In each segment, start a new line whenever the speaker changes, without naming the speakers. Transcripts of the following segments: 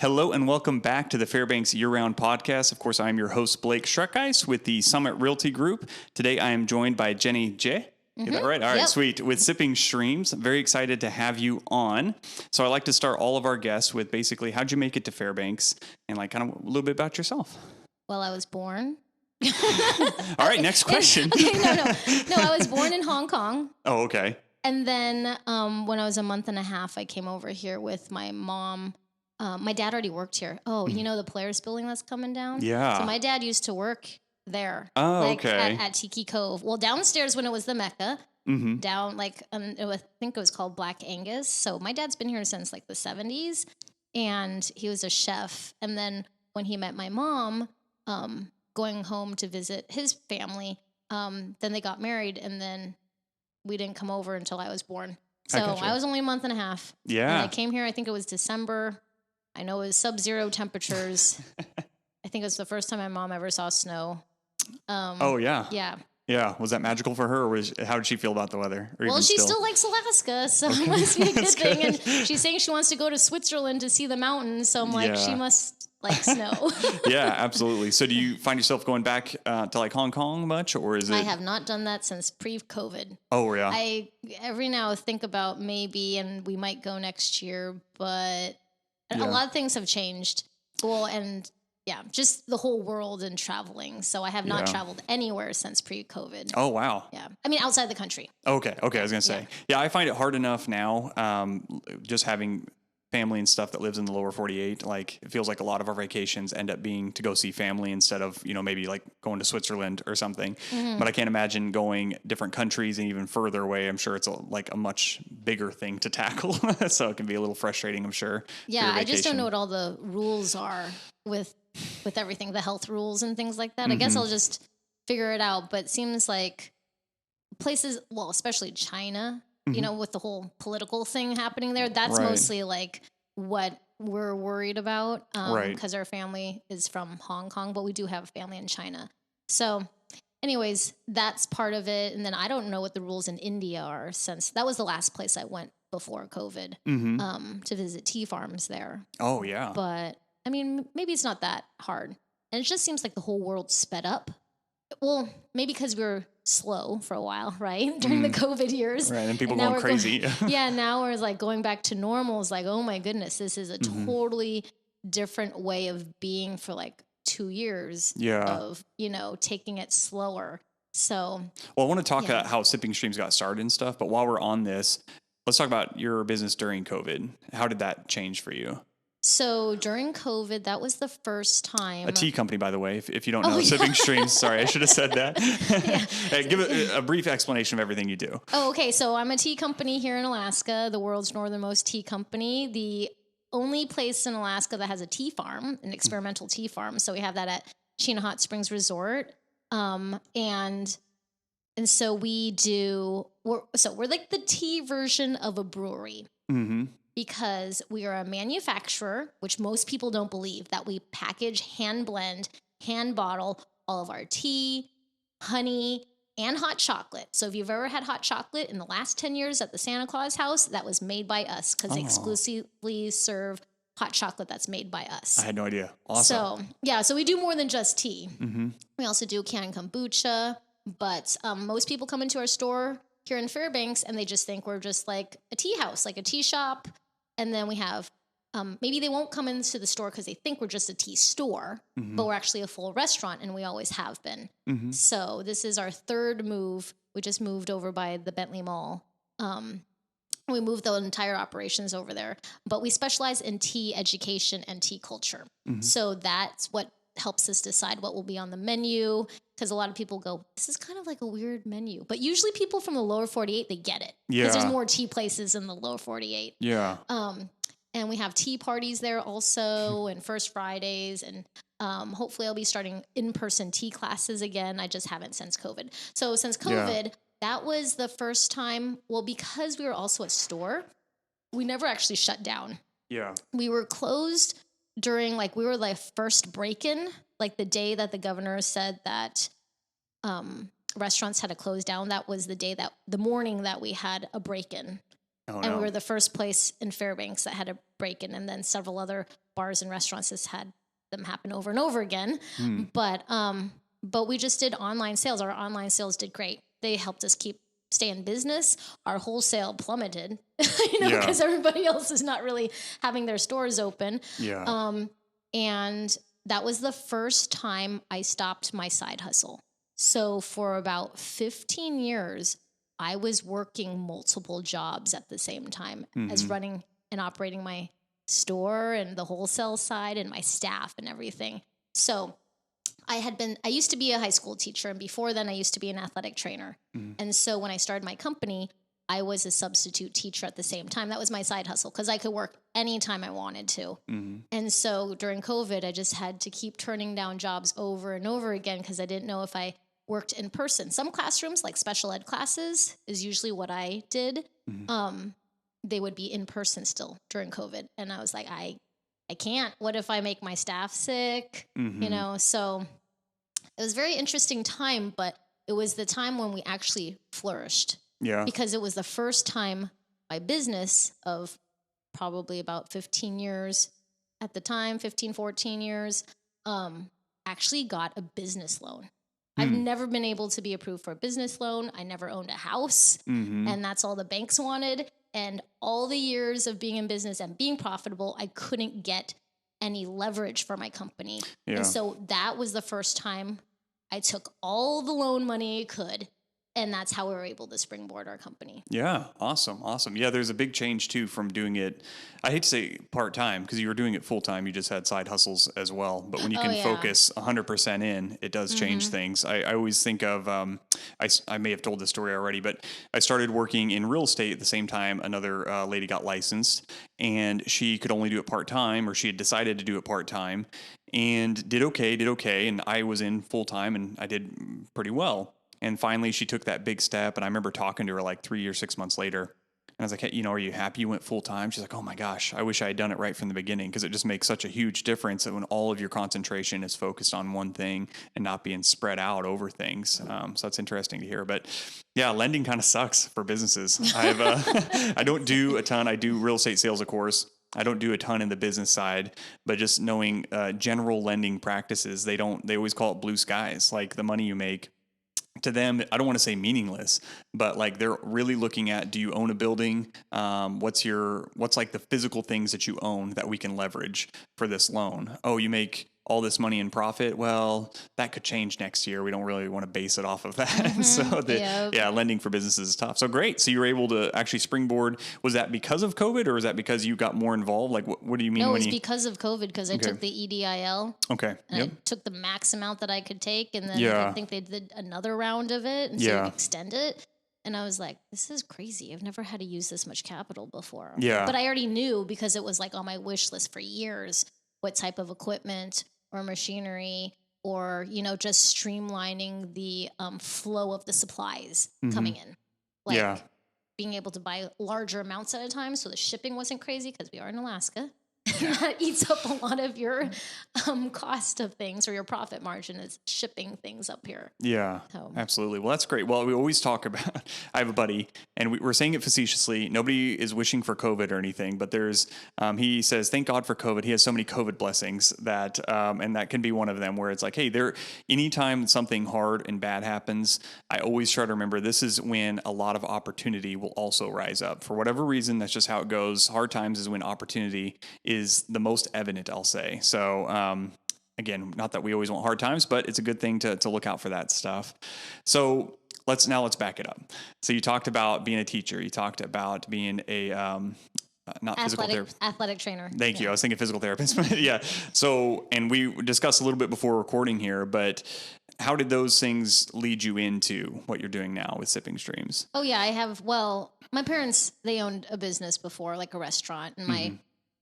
Hello and welcome back to the Fairbanks Year-Round Podcast. Of course, I'm your host, Blake Schreckeis with the Summit Realty Group. Today, I am joined by Jenny J. Get that right? All right, sweet. With Sipping Streams. I'm very excited to have you on. So I like to start all of our guests with basically, how'd you make it to Fairbanks? And like kind of a little bit about yourself.
Well, I was born.
All right, next question.
No, I was born in Hong Kong.
Oh, okay.
And then when I was a month and a half, I came over here with my mom. My dad already worked here. Oh, you know the Polaris building that's coming down?
Yeah.
So my dad used to work there.
Oh,
like
okay.
At Tiki Cove. Well, downstairs when it was the Mecca.
Mm-hmm.
Down I think it was called Black Angus. So my dad's been here since like the 70s. And he was a chef. And then when he met my mom, going home to visit his family, then they got married. And then we didn't come over until I was born. So I was only a month and a half.
Yeah.
And I came here, I think it was December. I know it was sub-zero temperatures. I think it was the first time my mom ever saw snow.
Oh, yeah.
Yeah.
Yeah. Was that magical for her, or how did she feel about the weather? Or
Well, she still likes Alaska, so it must be a good thing. And she's saying she wants to go to Switzerland to see the mountains, so I'm like, she must like snow.
Yeah, absolutely. So do you find yourself going back to like Hong Kong much, or is it?
I have not done that since pre-COVID.
Oh, yeah.
I every now think about maybe, and we might go next year, but a lot of things have changed. Well, and just the whole world and traveling. So I have not traveled anywhere since pre-COVID.
Oh, wow.
Yeah. I mean, outside the country.
Okay. I was going to say, I find it hard enough now, just having family and stuff that lives in the lower 48. Like, it feels like a lot of our vacations end up being to go see family instead of, maybe like going to Switzerland or something. Mm-hmm. But I can't imagine going different countries and even further away. I'm sure it's a much bigger thing to tackle. So it can be a little frustrating, I'm sure.
Yeah. I just don't know what all the rules are with everything, the health rules and things like that. I guess I'll just figure it out. But it seems like places, well, especially China, with the whole political thing happening there, that's mostly like what we're worried about. Because our family is from Hong Kong, but we do have family in China. So anyways, that's part of it. And then I don't know what the rules in India are, since that was the last place I went before COVID, to visit tea farms there.
Oh, yeah.
But I mean, maybe it's not that hard. And it just seems like the whole world sped up. Well, maybe because we were slow for a while, right? During the COVID years.
Right, and people going crazy.
Now we're like going back to normal. It's like, oh my goodness, this is a totally different way of being for like 2 years of, taking it slower. So.
Well, I want to talk about how Sipping Streams got started and stuff, but while we're on this, let's talk about your business during COVID. How did that change for you?
So during COVID, that was the first time.
A tea company, by the way, if you don't know, Sipping Streams. Sorry, I should have said that. Hey, give a brief explanation of everything you do.
Oh, okay. So I'm a tea company here in Alaska, the world's northernmost tea company. The only place in Alaska that has a tea farm, an experimental tea farm. So we have that at Chena Hot Springs Resort. And so we're like the tea version of a brewery. Mm-hmm. Because we are a manufacturer, which most people don't believe, that we package, hand blend, hand bottle all of our tea, honey, and hot chocolate. So if you've ever had hot chocolate in the last 10 years at the Santa Claus house, that was made by us, because they exclusively serve hot chocolate that's made by us.
I had no idea. Awesome.
So we do more than just tea. Mm-hmm. We also do canned kombucha, but most people come into our store here in Fairbanks and they just think we're just like a tea house, like a tea shop. And then we have, maybe they won't come into the store because they think we're just a tea store, but we're actually a full restaurant, and we always have been. Mm-hmm. So this is our third move. We just moved over by the Bentley Mall. We moved the entire operations over there, but we specialize in tea education and tea culture. Mm-hmm. So that's what helps us decide what will be on the menu, because a lot of people go, this is kind of like a weird menu. But usually people from the lower 48, they get it. Yeah. Because there's more tea places in the lower 48. Yeah. And we have tea parties there also, and First Fridays, and hopefully I'll be starting in-person tea classes again. I just haven't since COVID. So since COVID, that was the first time, well, because we were also a store, we never actually shut down. Yeah. We were closed during, like, we were the first break-in, like the day that the governor said that restaurants had to close down. That was the morning that we had a break-in. Oh, and we were the first place in Fairbanks that had a break-in, and then several other bars and restaurants has had them happen over and over again.
Hmm.
But we just did online sales. Our online sales did great. They helped us stay in business. Our wholesale plummeted,
Yeah.
because everybody else is not really having their stores open.
Yeah.
And that was the first time I stopped my side hustle. So for about 15 years, I was working multiple jobs at the same time as running and operating my store and the wholesale side and my staff and everything. So I used to be a high school teacher, and before then I used to be an athletic trainer. And so when I started my company, I was a substitute teacher at the same time. That was my side hustle because I could work anytime I wanted to. And so during COVID, I just had to keep turning down jobs over and over again because I didn't know if I worked in person. Some classrooms, like special ed classes, is usually what I did. They would be in person still during COVID. And I was like, I can't. What if I make my staff sick? So it was a very interesting time, but it was the time when we actually flourished.
Yeah.
Because it was the first time my business of probably about 15 years at the time, 15, 14 years, actually got a business loan. I've never been able to be approved for a business loan. I never owned a house, and that's all the banks wanted. And all the years of being in business and being profitable, I couldn't get any leverage for my company.
Yeah.
And so that was the first time I took all the loan money I could. And that's how we were able to springboard our company.
Yeah. Awesome. Yeah. There's a big change too from doing it. I hate to say part-time because you were doing it full-time. You just had side hustles as well. But when you can focus 100% in, it does change things. I always think of, I may have told this story already, but I started working in real estate at the same time another lady got licensed, and she could only do it part-time, or she had decided to do it part-time and did okay. And I was in full-time and I did pretty well. And finally, she took that big step. And I remember talking to her like 3 or 6 months later. And I was like, hey, are you happy you went full time? She's like, oh my gosh, I wish I had done it right from the beginning, because it just makes such a huge difference when all of your concentration is focused on one thing and not being spread out over things. So that's interesting to hear. But yeah, lending kind of sucks for businesses. I don't do a ton. I do real estate sales, of course. I don't do a ton in the business side, but just knowing general lending practices, they always call it blue skies. Like the money you make, to them, I don't want to say meaningless, but like they're really looking at, do you own a building? What's like the physical things that you own that we can leverage for this loan? Oh, you make all this money in profit. Well, that could change next year. We don't really want to base it off of that. So lending for businesses is tough. So great. So you were able to actually springboard. Was that because of COVID, or was that because you got more involved? Like, what do you mean?
No, it was because of COVID, because I took the EDIL.
Okay.
And I took the max amount that I could take. And then I think they did another round of it. And so extend it. And I was like, this is crazy. I've never had to use this much capital before.
Yeah.
But I already knew, because it was like on my wish list for years, what type of equipment or machinery, or, just streamlining the flow of the supplies coming in. Like being able to buy larger amounts at a time, so the shipping wasn't crazy, because we are in Alaska. That eats up a lot of your cost of things, or your profit margin is shipping things up here.
Yeah, absolutely. Well, that's great. Well, we always talk about, I have a buddy, and we're saying it facetiously. Nobody is wishing for COVID or anything, but he says, thank God for COVID. He has so many COVID blessings that, and that can be one of them, where it's like, hey, anytime something hard and bad happens, I always try to remember this is when a lot of opportunity will also rise up. For whatever reason, that's just how it goes. Hard times is when opportunity is the most evident, I'll say. So, again, not that we always want hard times, but it's a good thing to look out for that stuff. So let's back it up. So you talked about being a teacher. You talked about being a, physical therapist.
Athletic trainer.
Thank you. I was thinking physical therapist. Yeah. So, and we discussed a little bit before recording here, but how did those things lead you into what you're doing now with Sipping Streams?
Oh yeah, my parents, they owned a business before, like a restaurant, and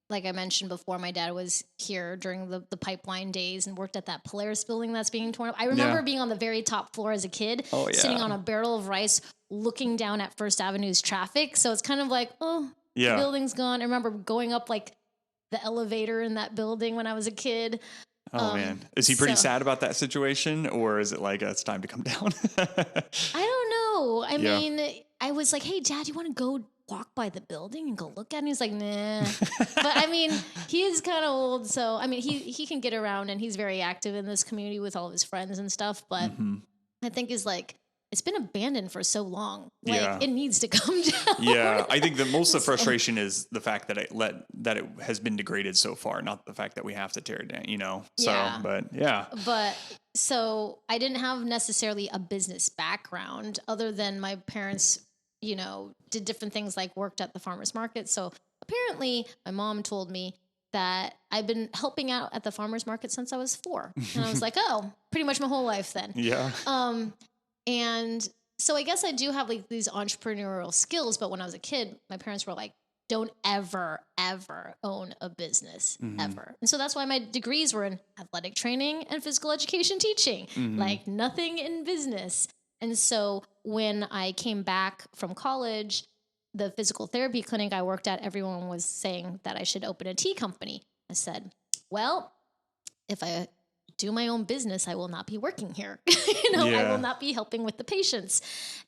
like I mentioned before, my dad was here during the pipeline days and worked at that Polaris building that's being torn up. I remember being on the very top floor as a kid, sitting on a barrel of rice, looking down at First Avenue's traffic. So it's kind of like, the building's gone. I remember going up like the elevator in that building when I was a kid.
Oh man. Is he pretty sad about that situation, or is it like, it's time to come down?
I don't know. I mean, I was like, hey, Dad, you want to go walk by the building and go look at it? And he's like, nah. But I mean, he is kind of old. So, I mean, he can get around and he's very active in this community with all of his friends and stuff. But I think is like, it's been abandoned for so long. Like it needs to come down.
Yeah. I think that most of the frustration is the fact that it has been degraded so far, not the fact that we have to tear it down, you know? So, But
so I didn't have necessarily a business background other than my parents, you know, did different things like worked at the farmer's market. So apparently my mom told me that I've been helping out at the farmer's market since I was 4. And I was like, oh, pretty much my whole life then.
Yeah.
And so I guess I do have like these entrepreneurial skills, but when I was a kid, my parents were like, don't ever own a business ever. And so that's why my degrees were in athletic training and physical education teaching, like nothing in business. And so when I came back from college, the physical therapy clinic I worked at, everyone was saying that I should open a tea company. I said, well, if I do my own business, I will not be working here. I will not be helping with the patients.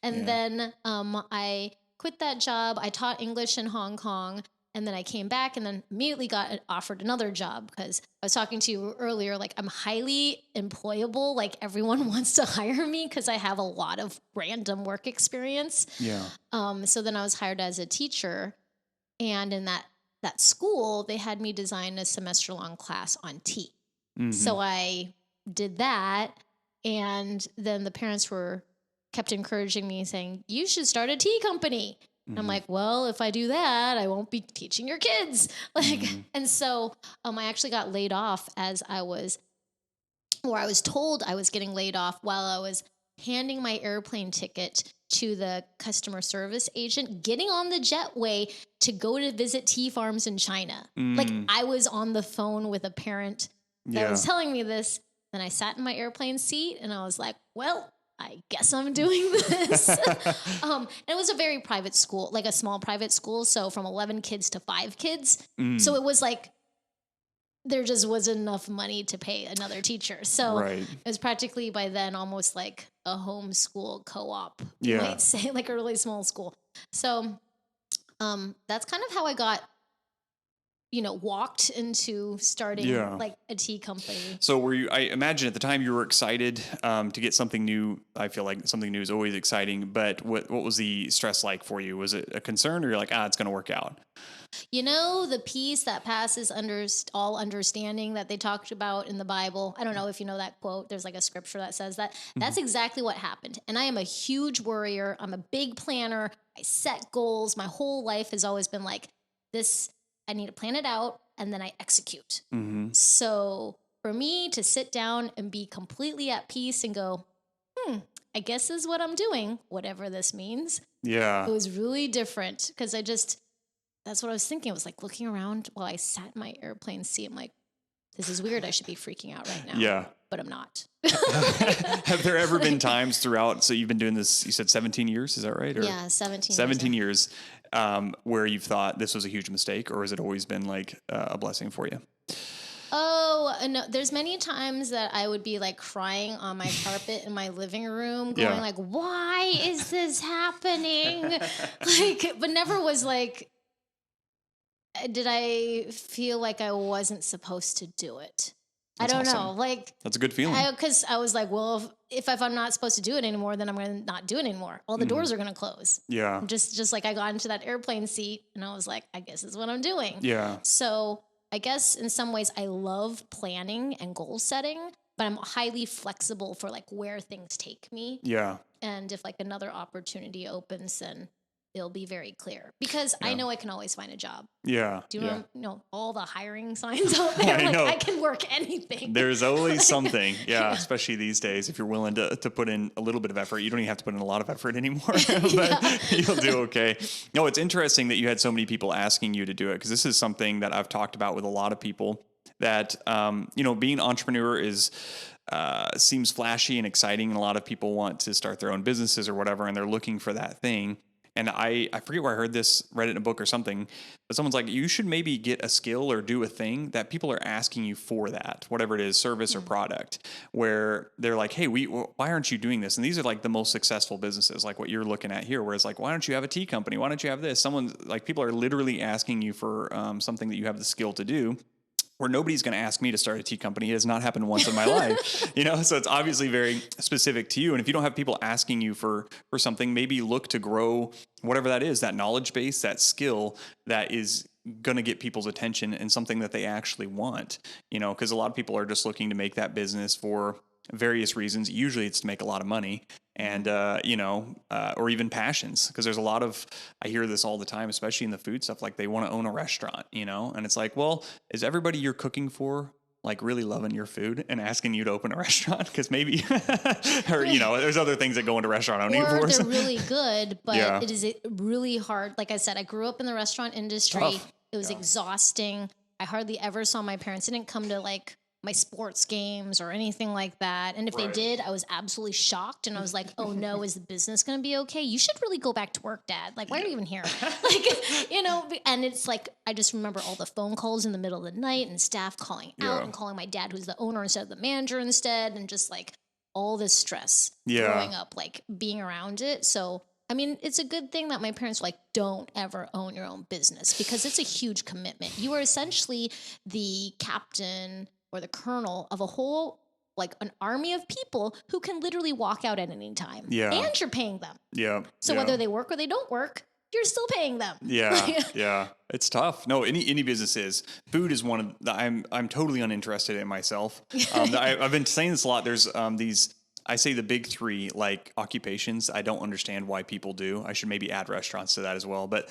And then I quit that job. I taught English in Hong Kong. And then I came back and then immediately got offered another job because I was talking to you earlier, like I'm highly employable. Like everyone wants to hire me because I have a lot of random work experience.
Yeah.
So then I was hired as a teacher. And in that school, they had me design a semester-long class on tea. So I did that. And then the parents kept encouraging me saying, you should start a tea company. And I'm like, well, if I do that, I won't be teaching your kids. And so I actually got laid off I was told I was getting laid off while I was handing my airplane ticket to the customer service agent, getting on the jetway to go to visit tea farms in China. Like I was on the phone with a parent that was telling me this. Then I sat in my airplane seat and I was like, well, I guess I'm doing this. And it was a very private school, like a small private school. So from 11 kids to 5 kids. So it was like, there just wasn't enough money to pay another teacher. So it was practically by then almost like a homeschool co-op, you might say, like a really small school. So that's kind of how I got, walked into starting like a tea company.
So I imagine at the time you were excited to get something new. I feel like something new is always exciting, but what was the stress like for you? Was it a concern or you're like, it's going to work out?
The peace that passes all understanding that they talked about in the Bible. I don't know if you know that quote. There's like a scripture that says that. That's exactly what happened. And I am a huge worrier. I'm a big planner. I set goals. My whole life has always been like this. I need to plan it out and then I execute. So for me to sit down and be completely at peace and go, I guess this is what I'm doing, whatever this means. Yeah. It was really different because that's what I was thinking. I was like looking around while I sat in my airplane seat. I'm like, this is weird. I should be freaking out right now. Yeah. But I'm not.
Have there ever been times throughout, so you've been doing this, you said 17 years, is that right? Or 17 years. Where you've thought this was a huge mistake, or has it always been like a blessing for you?
Oh, no. There's many times that I would be like crying on my carpet in my living room going like, why is this happening? But never was like, did I feel like I wasn't supposed to do it? That's I don't know. Like
that's a good feeling.
Because I was like, well, if I'm not supposed to do it anymore, then I'm going to not do it anymore. All the doors are going to close. Yeah. Just like I got into that airplane seat and I was like, I guess it's what I'm doing. Yeah. So I guess in some ways I love planning and goal setting, but I'm highly flexible for like where things take me. Yeah. And if like another opportunity opens, then it'll be very clear because I know I can always find a job. Yeah. Do you know all the hiring signs out there? I can work anything.
There's always something. Yeah. Especially these days, if you're willing to put in a little bit of effort, you don't even have to put in a lot of effort anymore, but you'll do okay. No, it's interesting that you had so many people asking you to do it because this is something that I've talked about with a lot of people that, being an entrepreneur is, seems flashy and exciting. And a lot of people want to start their own businesses or whatever, and they're looking for that thing. And I forget where I heard this, read it in a book or something, but someone's like, you should maybe get a skill or do a thing that people are asking you for, that, whatever it is, service or product, where they're like, hey, why aren't you doing this? And these are like the most successful businesses, like what you're looking at here, where it's like, why don't you have a tea company? Why don't you have this? Someone like, people are literally asking you for something that you have the skill to do, where nobody's going to ask me to start a tea company. It has not happened once in my life, so it's obviously very specific to you. And if you don't have people asking you for something, maybe look to grow whatever that is, that knowledge base, that skill that is going to get people's attention and something that they actually want, because a lot of people are just looking to make that business for various reasons. Usually it's to make a lot of money and, or even passions. Because there's a lot of, I hear this all the time, especially in the food stuff, like they want to own a restaurant, and it's like, well, is everybody you're cooking for like really loving your food and asking you to open a restaurant? Because maybe, or, there's other things that go into restaurant owning.
Or they're really good, but
Yeah.
it is really hard. Like I said, I grew up in the restaurant industry.
Tough.
It was exhausting. I hardly ever saw my parents. They didn't come to like my sports games or anything like that. And if they did, I was absolutely shocked. And I was like, oh no, is the business going to be okay? You should really go back to work, Dad. Like, why are you even here? And it's like, I just remember all the phone calls in the middle of the night and staff calling out and calling my dad, who's the owner instead of the manager instead. And just like all this stress growing up, like being around it. So, I mean, it's a good thing that my parents were like, don't ever own your own business because it's a huge commitment. You are essentially the captain or the colonel of a whole, like an army of people who can literally walk out at any time.
Yeah.
And you're paying them.
Yeah.
So whether they work or they don't work, you're still paying them.
Yeah. Yeah. It's tough. No, any business is. Food is one of the, I'm totally uninterested in myself. I've been saying this a lot. There's these, I say the big three like occupations I don't understand why people do. I should maybe add restaurants to that as well. But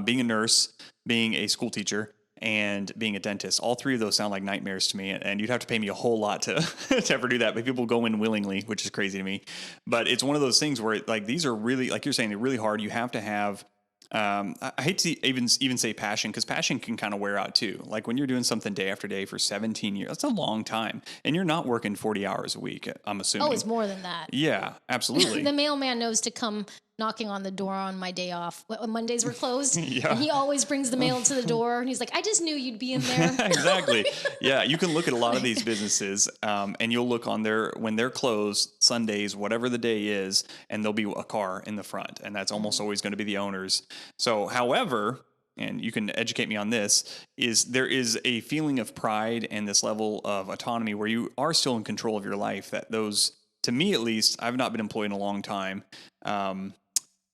being a nurse, being a school teacher, and being a dentist, all three of those sound like nightmares to me. And you'd have to pay me a whole lot to to ever do that. But people go in willingly, which is crazy to me. But it's one of those things where like these are really, like you're saying, they're really hard. You have to have. I hate to even say passion, because passion can kind of wear out too. Like when you're doing something day after day for 17 years, that's a long time. And you're not working 40 hours a week, I'm assuming.
Oh, it's more than that.
Yeah, absolutely.
The mailman knows to come knocking on the door on my day off. When Mondays were closed,
Yeah.
and he always brings the mail to the door. And he's like, I just knew you'd be in there.
Exactly. Yeah, you can look at a lot of these businesses and you'll look on when they're closed, Sundays, whatever the day is, and there'll be a car in the front. And that's almost always going to be the owners. So, however, and you can educate me on this, there is a feeling of pride and this level of autonomy where you are still in control of your life, that those, to me at least, I've not been employed in a long time,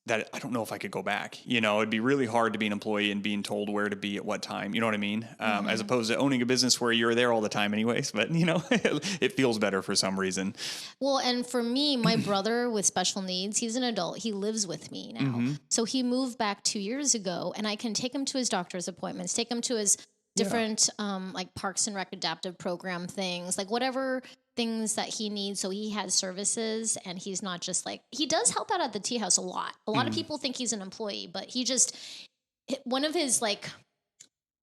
that I don't know if I could go back. It'd be really hard to be an employee and being told where to be at what time. You know what I mean? As opposed to owning a business where you're there all the time anyways, but it feels better for some reason.
Well, and for me, my brother with special needs, he's an adult. He lives with me now. So he moved back 2 years ago, and I can take him to his doctor's appointments, take him to his different like Parks and Rec adaptive program things, like whatever things that he needs. So he has services, and he's not just like, he does help out at the tea house a lot. A lot of people think he's an employee, but he just, one of his like,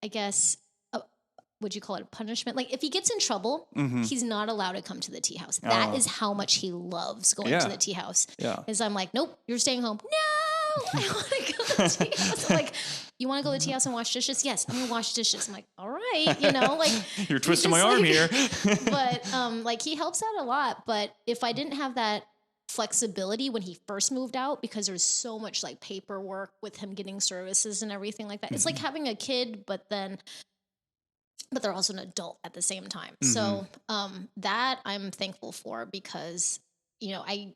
I guess, would you call it a punishment? Like if he gets in trouble, he's not allowed to come to the tea house. That is how much he loves going to the tea house. Yeah. Is I'm like, nope, you're staying home. No, I want to go to the tea house. I'm like, you want to go to the tea house and wash dishes? Yes, I'm going to wash dishes. I'm like, all right, like.
You're twisting my arm here.
But like he helps out a lot. But if I didn't have that flexibility when he first moved out, because there's so much like paperwork with him getting services and everything like that. It's like having a kid, but they're also an adult at the same time. So that I'm thankful for, because, I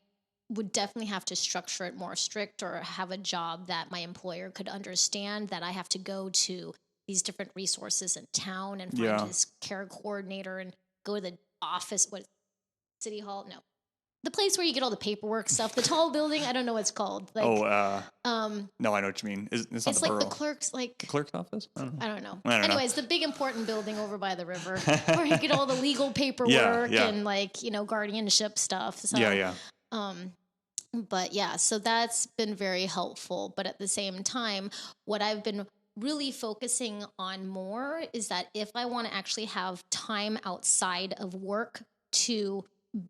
would definitely have to structure it more strict, or have a job that my employer could understand that I have to go to these different resources in town and find his care coordinator and go to the office, City Hall? No. The place where you get all the paperwork stuff, the tall building, I don't know what it's called. Like,
no, I know what you mean. It's not
it's
the
like
borough.
the clerk's, like
The clerk's office? I don't know.
Anyways, the big important building over by the river where you get all the legal paperwork and like, guardianship stuff. So, but yeah, so that's been very helpful. But at the same time, what I've been really focusing on more is that if I want to actually have time outside of work to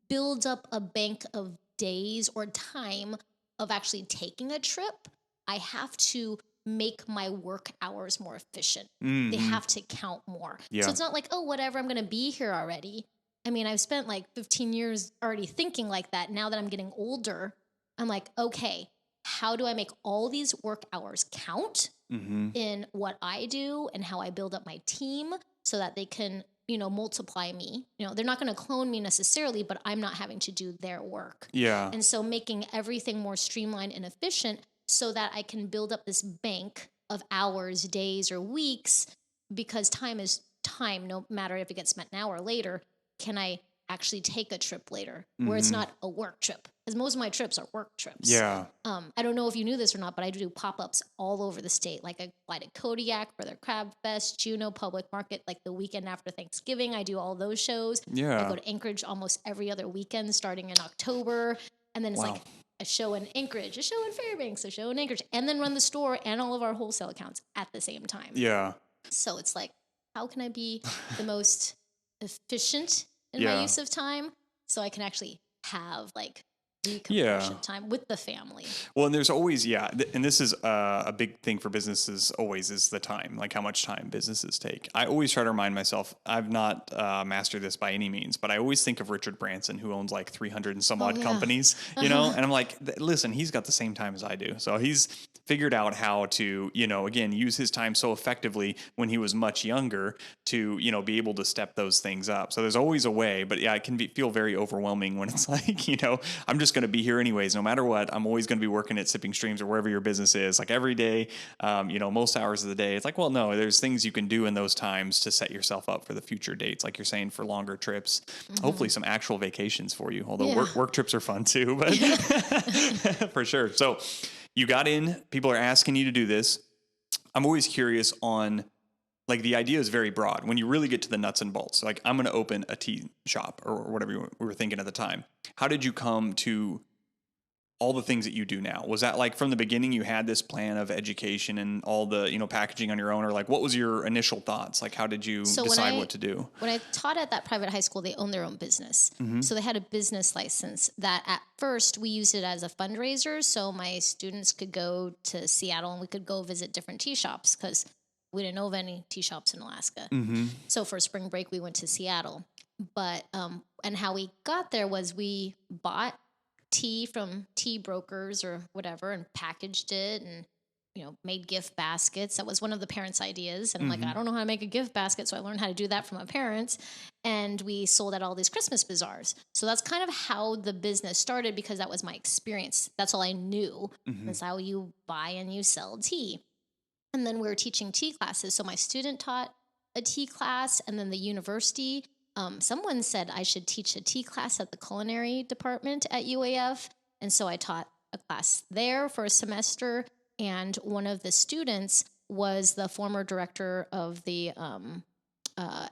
build up a bank of days or time of actually taking a trip, I have to make my work hours more efficient. They
Mm-hmm.
have to count more.
Yeah.
So it's not like, oh, whatever, I'm going to be here already. I mean, I've spent like 15 years already thinking like that. Now that I'm getting older, I'm like, okay, how do I make all these work hours count
Mm-hmm.
in what I do and how I build up my team so that they can, multiply me? They're not going to clone me necessarily, but I'm not having to do their work.
Yeah.
And so making everything more streamlined and efficient so that I can build up this bank of hours, days, or weeks, because time is time, no matter if it gets spent now or later. Can I actually take a trip later where it's
Mhm.
not a work trip? Because most of my trips are work trips.
Yeah.
I don't know if you knew this or not, but I do pop-ups all over the state. Like I fly to Kodiak for their Crab Fest, Juneau Public Market, like the weekend after Thanksgiving. I do all those shows. I
Yeah.
go to Anchorage almost every other weekend starting in October. And then it's
Wow.
like a show in Anchorage, a show in Fairbanks, a show in Anchorage, and then run the store and all of our wholesale accounts at the same time.
Yeah.
So it's like, how can I be the most efficient in
Yeah.
my use of time so I can actually have like decompression
Yeah.
time with the family?
Well, and there's always, and this is a big thing for businesses always is the time, like how much time businesses take. I always try to remind myself, I've not mastered this by any means, but I always think of Richard Branson, who owns like 300 and some odd
yeah.
companies, and I'm like, listen, he's got the same time as I do. So he's figured out how to, again, use his time so effectively when he was much younger to, be able to step those things up. So there's always a way, but yeah, it can feel very overwhelming when it's like, I'm just going to be here anyways, no matter what. I'm always going to be working at Sipping Streams or wherever your business is, like every day, most hours of the day. It's like, well, no, there's things you can do in those times to set yourself up for the future dates. Like you're saying, for longer trips, hopefully some actual vacations for you. Although
Yeah.
work trips are fun too, but for sure. So you got in, people are asking you to do this. I'm always curious on, like, the idea is very broad. When you really get to the nuts and bolts, like I'm going to open a tea shop or whatever we were thinking at the time. How did you come to all the things that you do now? Was that like from the beginning you had this plan of education and all the, packaging on your own, or like what was your initial thoughts? Like how did you decide what to do?
When I taught at that private high school, they owned their own business. So they had a business license that at first we used it as a fundraiser. So my students could go to Seattle and we could go visit different tea shops because we didn't know of any tea shops in Alaska.
Mm-hmm.
So for spring break, we went to Seattle. But, and how we got there was we bought tea from tea brokers or whatever and packaged it and, made gift baskets. That was one of the parents' ideas. And I'm like, I don't know how to make a gift basket. So I learned how to do that from my parents. And we sold at all these Christmas bazaars. So that's kind of how the business started because that was my experience. That's all I knew. That's how you buy and you sell tea. And then we were teaching tea classes. So my student taught a tea class, and then the university, someone said I should teach a tea class at the culinary department at UAF. And so I taught a class there for a semester. And one of the students was the former director of the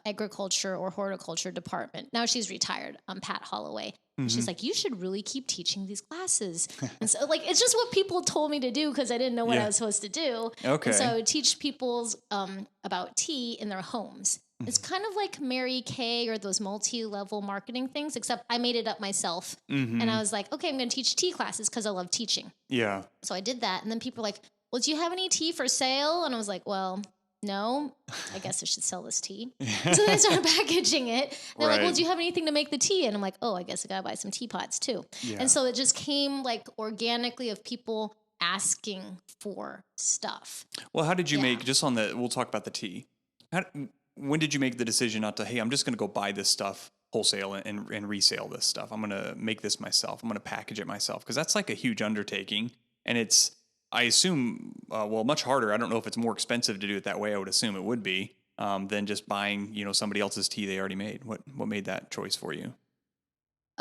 agriculture or horticulture department. Now she's retired, Pat Holloway. She's like, you should really keep teaching these classes. And so like, it's just what people told me to do because I didn't know what I was supposed to do.
Okay.
And so I would teach people about tea in their homes. It's kind of like Mary Kay or those multi-level marketing things, except I made it up myself. And I was like, okay, I'm going to teach tea classes because I love teaching.
Yeah.
So I did that. And then people were like, well, do you have any tea for sale? And I was like, well, no, I guess I should sell this tea. So then I started packaging it. And they're like, well, do you have anything to make the tea? And I'm like, oh, I guess I got to buy some teapots too.
Yeah.
And so it just came like organically of people asking for stuff.
Well, how did you make, just on we'll talk about the tea. When did you make the decision not to, hey, I'm just going to go buy this stuff wholesale and resale this stuff? I'm going to make this myself. I'm going to package it myself. Because that's like a huge undertaking. And it's, I assume, much harder. I don't know if it's more expensive to do it that way. I would assume it would be than just buying, somebody else's tea they already made. What made that choice for you?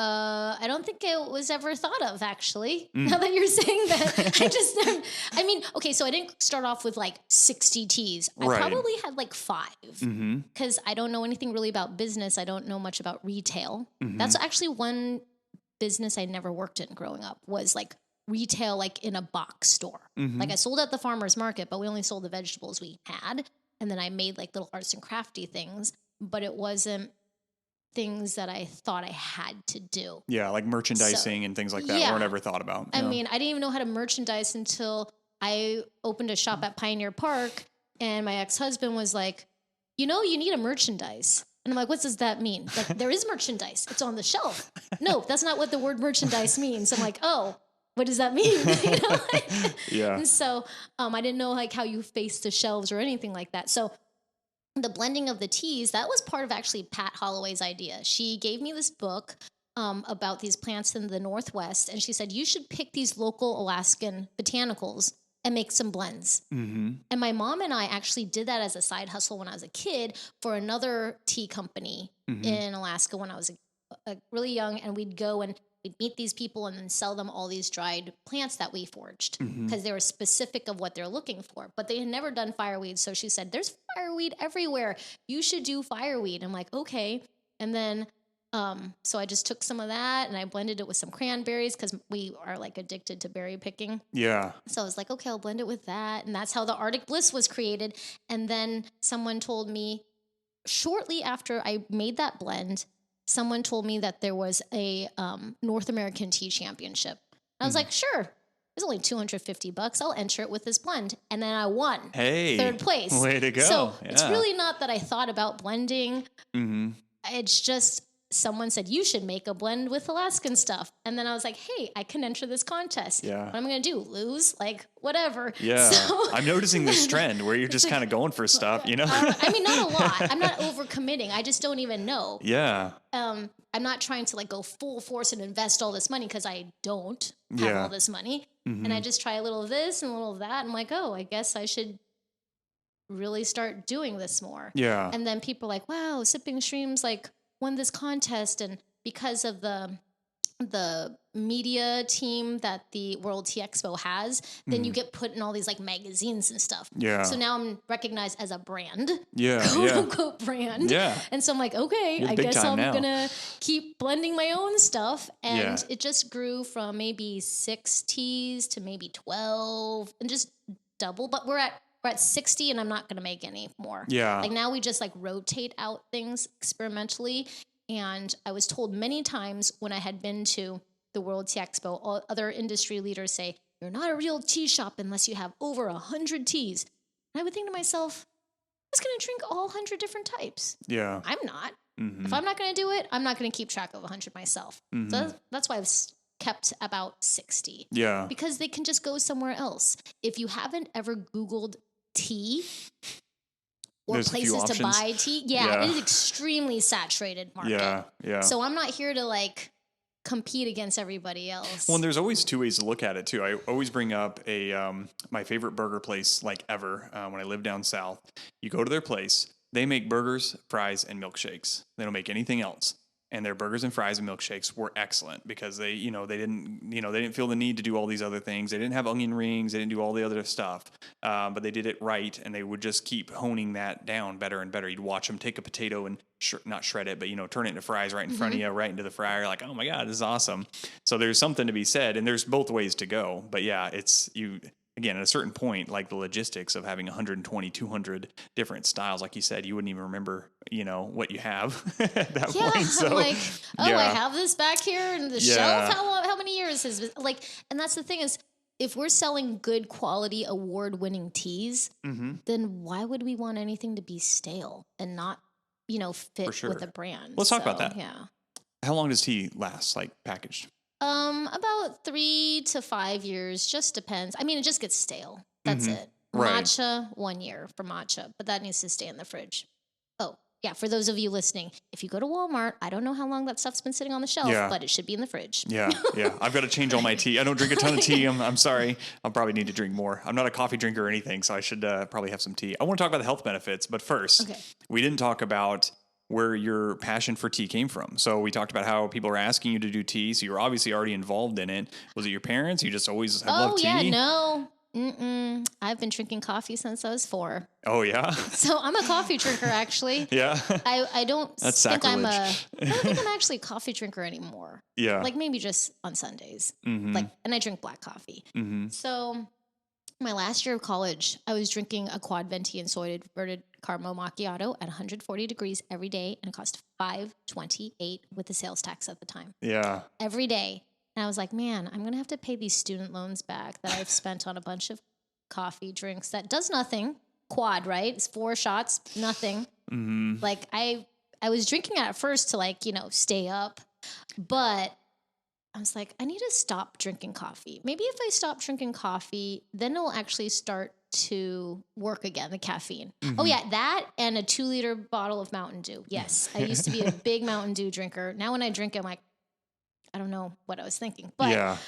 I don't think it was ever thought of, actually. Now that you're saying that, okay, so I didn't start off with like 60 teas. I probably had like 5 because I don't know anything really about business. I don't know much about retail. That's actually one business I never worked in growing up, was like retail, like in a box store. Like I sold at the farmer's market, but we only sold the vegetables we had. And then I made like little arts and crafty things, but it wasn't things that I thought I had to do.
Yeah, like merchandising and things like that weren't ever thought about.
I mean, I didn't even know how to merchandise until I opened a shop at Pioneer Park, and my ex-husband was like, you need a merchandise. And I'm like, what does that mean? Like, there is merchandise. It's on the shelf. No, that's not what the word merchandise means. I'm like, oh, what does that mean?
Yeah.
And so I didn't know like how you face the shelves or anything like that. So the blending of the teas, that was part of actually Pat Holloway's idea. She gave me this book about these plants in the Northwest. And she said, you should pick these local Alaskan botanicals and make some blends.
Mm-hmm.
And my mom and I actually did that as a side hustle when I was a kid for another tea company in Alaska when I was really young. And we'd go and we'd meet these people and then sell them all these dried plants that we foraged because they were specific of what they're looking for. But they had never done fireweed. So she said, there's fireweed everywhere. You should do fireweed. I'm like, okay. And then so I just took some of that and I blended it with some cranberries because we are like addicted to berry picking.
Yeah.
So I was like, okay, I'll blend it with that. And that's how the Arctic Bliss was created. And then someone told me shortly after I made that blend, someone told me that there was a North American Tea Championship. I was like, sure. It's only $250. I'll enter it with this blend. And then I won.
Hey.
Third place.
Way to go.
So
yeah.
it's really not that I thought about blending.
Mm-hmm.
It's just someone said, you should make a blend with Alaskan stuff. And then I was like, hey, I can enter this contest.
Yeah.
What am I going to do? Lose? Like, whatever.
Yeah.
So,
I'm noticing this trend where you're just kind of going for stuff, you know?
I mean, not a lot. I'm not overcommitting. I just don't even know.
Yeah.
I'm not trying to like go full force and invest all this money because I don't have all this money. And I just try a little of this and a little of that. I'm like, oh, I guess I should really start doing this more.
Yeah.
And then people are like, wow, Sipping Streams like won this contest. And because of the media team that the World Tea Expo has, then you get put in all these like magazines and stuff.
Yeah.
So now I'm recognized as a brand.
Yeah.
Quote unquote brand.
Yeah.
And so I'm like, okay,
You're
I
big
guess
time
I'm
now.
gonna keep blending my own stuff. And
Yeah.
it just grew from maybe 6 teas to maybe 12 and just double. But we're at 60 and I'm not gonna make any more.
Yeah.
Like now we just like rotate out things experimentally. And I was told many times when I had been to the World Tea Expo, all other industry leaders say, you're not a real tea shop unless you have over 100 teas. And I would think to myself, I was going to drink all 100 different types.
Yeah.
I'm not.
Mm-hmm.
If I'm not going to do it, I'm not going to keep track of 100 myself.
Mm-hmm.
So that's why I've kept about 60.
Yeah.
Because they can just go somewhere else. If you haven't ever Googled tea or
There's a few
places to
options.
buy tea,
Yeah.
it is extremely saturated market.
Yeah. Yeah.
So I'm not here to like compete against everybody else.
Well, and there's always two ways to look at it too. I always bring up my favorite burger place like ever when I live down south. You go to their place, they make burgers, fries, and milkshakes. They don't make anything else. And their burgers and fries and milkshakes were excellent because they didn't feel the need to do all these other things. They didn't have onion rings. They didn't do all the other stuff, but they did it right. And they would just keep honing that down better and better. You'd watch them take a potato and not shred it, but turn it into fries right in front of you, right into the fryer. Like, oh my God, this is awesome. So there's something to be said, and there's both ways to go. But yeah, again, at a certain point, like the logistics of having 120, 200 different styles, like you said, you wouldn't even remember, what you have at that point. So,
I'm like, I
yeah.
have this back here in the
Yeah.
shelf. How many years has been like? And that's the thing is, if we're selling good quality, award-winning teas, then why would we want anything to be stale and not, fit
sure.
with a brand?
Let's talk about that.
Yeah.
How long does tea last, like packaged?
About 3 to 5 years, just depends. I mean, it just gets stale. That's it.
Right.
Matcha, 1 year for matcha, but that needs to stay in the fridge. Oh, yeah. For those of you listening, if you go to Walmart, I don't know how long that stuff's been sitting on the shelf,
Yeah.
but it should be in the fridge.
Yeah, yeah. I've got to change all my tea. I don't drink a ton of tea. I'm sorry. I'll probably need to drink more. I'm not a coffee drinker or anything, so I should probably have some tea. I want to talk about the health benefits, but first, we didn't talk about where your passion for tea came from. So we talked about how people are asking you to do tea, so you're obviously already involved in it. Was it your parents? You just always have loved tea?
Oh, yeah, no. I've been drinking coffee since I was 4.
Oh, yeah?
So I'm a coffee drinker, actually.
Yeah.
I don't
That's
think I don't
sacrilege.
think I'm actually a coffee drinker anymore.
Yeah.
Like maybe just on Sundays.
Mhm.
And I drink black coffee.
Mhm.
So my last year of college, I was drinking a quad venti and soy inverted caramel macchiato at 140 degrees every day, and it cost $5.28 with the sales tax at the time.
Yeah.
Every day. And I was like, man, I'm going to have to pay these student loans back that I've spent on a bunch of coffee drinks that does nothing. Quad, right? It's 4 shots, nothing. Like I was drinking it at first to like, stay up, but I was like, I need to stop drinking coffee. Maybe if I stop drinking coffee, then it'll actually start to work again, the caffeine. Oh yeah, that and a 2-liter bottle of Mountain Dew. Yes, I used to be a big Mountain Dew drinker. Now when I drink, I'm like, I don't know what I was thinking. But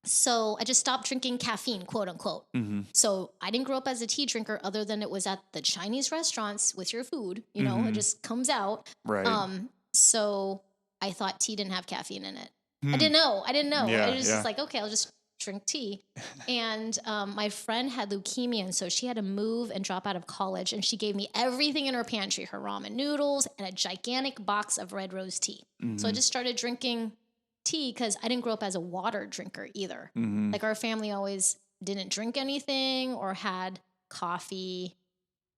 so I just stopped drinking caffeine, quote unquote. So I didn't grow up as a tea drinker other than it was at the Chinese restaurants with your food, it just comes out.
Right.
So I thought tea didn't have caffeine in it. I didn't know.
Yeah,
I was just like, okay, I'll just drink tea. And my friend had leukemia, and so she had to move and drop out of college, and she gave me everything in her pantry, her ramen noodles and a gigantic box of red rose tea. So I just started drinking tea because I didn't grow up as a water drinker either. Like our family always didn't drink anything or had coffee.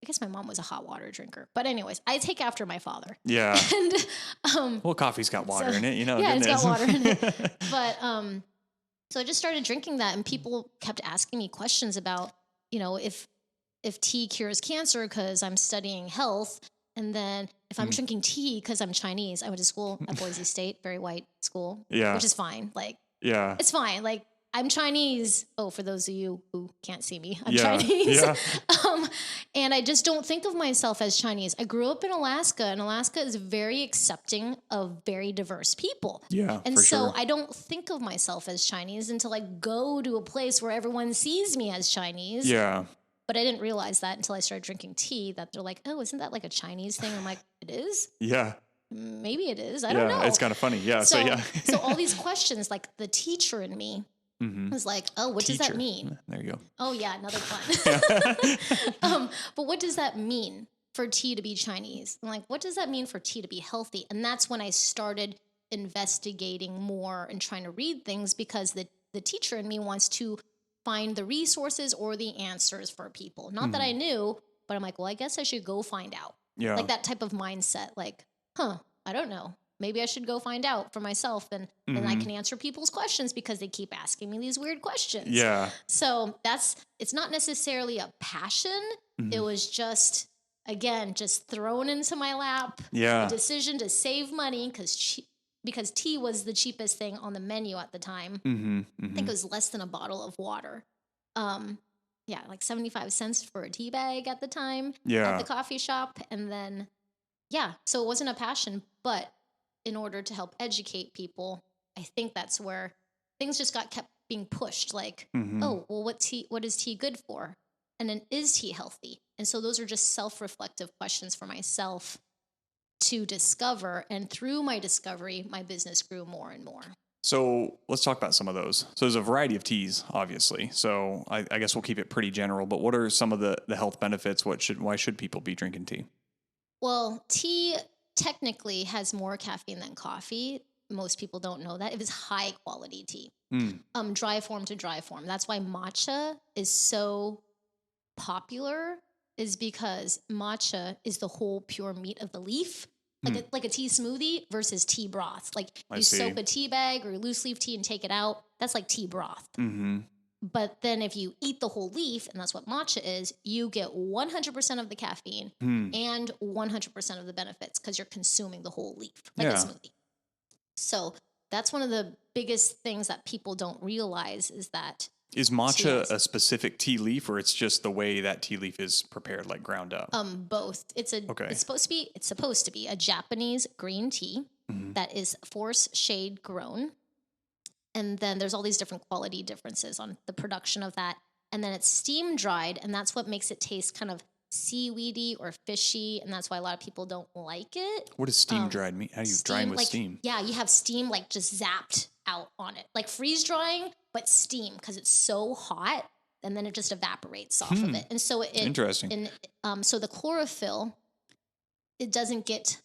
I guess my mom was a hot water drinker. But anyways, I take after my father.
Yeah.
And
well, coffee's got water in it,
Yeah,
goodness.
it's got water in it. But so I just started drinking that, and people kept asking me questions about, if tea cures cancer because I'm studying health. And then if I'm drinking tea because I'm Chinese, I went to school at Boise State, very white school, which is fine. Like, it's fine. Like, I'm Chinese. Oh, for those of you who can't see me, I'm Chinese.
Yeah.
And I just don't think of myself as Chinese. I grew up in Alaska, and Alaska is very accepting of very diverse people.
Yeah,
and
for
so
sure.
I don't think of myself as Chinese until I go to a place where everyone sees me as Chinese.
Yeah.
But I didn't realize that until I started drinking tea, that they're like, oh, isn't that like a Chinese thing? I'm like, it is?
Yeah.
Maybe it is. I don't know.
It's kind of funny. Yeah. So yeah.
So all these questions, like the teacher in me was like, oh, what does that mean?
There you go.
Oh yeah, another pun. But what does that mean for tea to be Chinese? I'm like, what does that mean for tea to be healthy? And that's when I started investigating more and trying to read things, because the teacher in me wants to find the resources or the answers for people. Not that I knew, but I'm like, well, I guess I should go find out.
Yeah.
Like that type of mindset, like, I don't know. Maybe I should go find out for myself, and I can answer people's questions because they keep asking me these weird questions.
Yeah.
So it's not necessarily a passion. It was just, again, just thrown into my lap.
Yeah.
A decision to save money because tea was the cheapest thing on the menu at the time. I think it was less than a bottle of water. Yeah, like 75 cents for a tea bag at the time at the coffee shop. And then, so it wasn't a passion, but in order to help educate people, I think that's where things just kept being pushed. Like, oh, well, what is tea good for? And then, is tea healthy? And so those are just self-reflective questions for myself to discover. And through my discovery, my business grew more and more.
So let's talk about some of those. So there's a variety of teas, obviously. So I guess we'll keep it pretty general, but what are some of the health benefits? Why should people be drinking tea?
Well, tea technically has more caffeine than coffee. Most people don't know that. It is high quality tea. Dry form to dry form. That's why matcha is so popular, is because matcha is the whole pure meat of the leaf. Like a tea smoothie versus tea broth. Like you soak a tea bag or loose leaf tea and take it out. That's like tea broth. But then if you eat the whole leaf, and that's what matcha is, you get 100% of the caffeine and 100% of the benefits because you're consuming the whole leaf like a smoothie. So that's one of the biggest things that people don't realize is that.
Is matcha a specific tea leaf, or it's just the way that tea leaf is prepared, like ground up?
Both. It's supposed to be a Japanese green tea that is forest shade grown. And then there's all these different quality differences on the production of that. And then it's steam dried, and that's what makes it taste kind of seaweedy or fishy, and that's why a lot of people don't like it.
What does steam dried mean? How do you drying with steam?
Yeah, you have steam like just zapped out on it, like freeze drying, but steam, because it's so hot, and then it just evaporates off of it. And so
interesting.
So the chlorophyll, it doesn't get,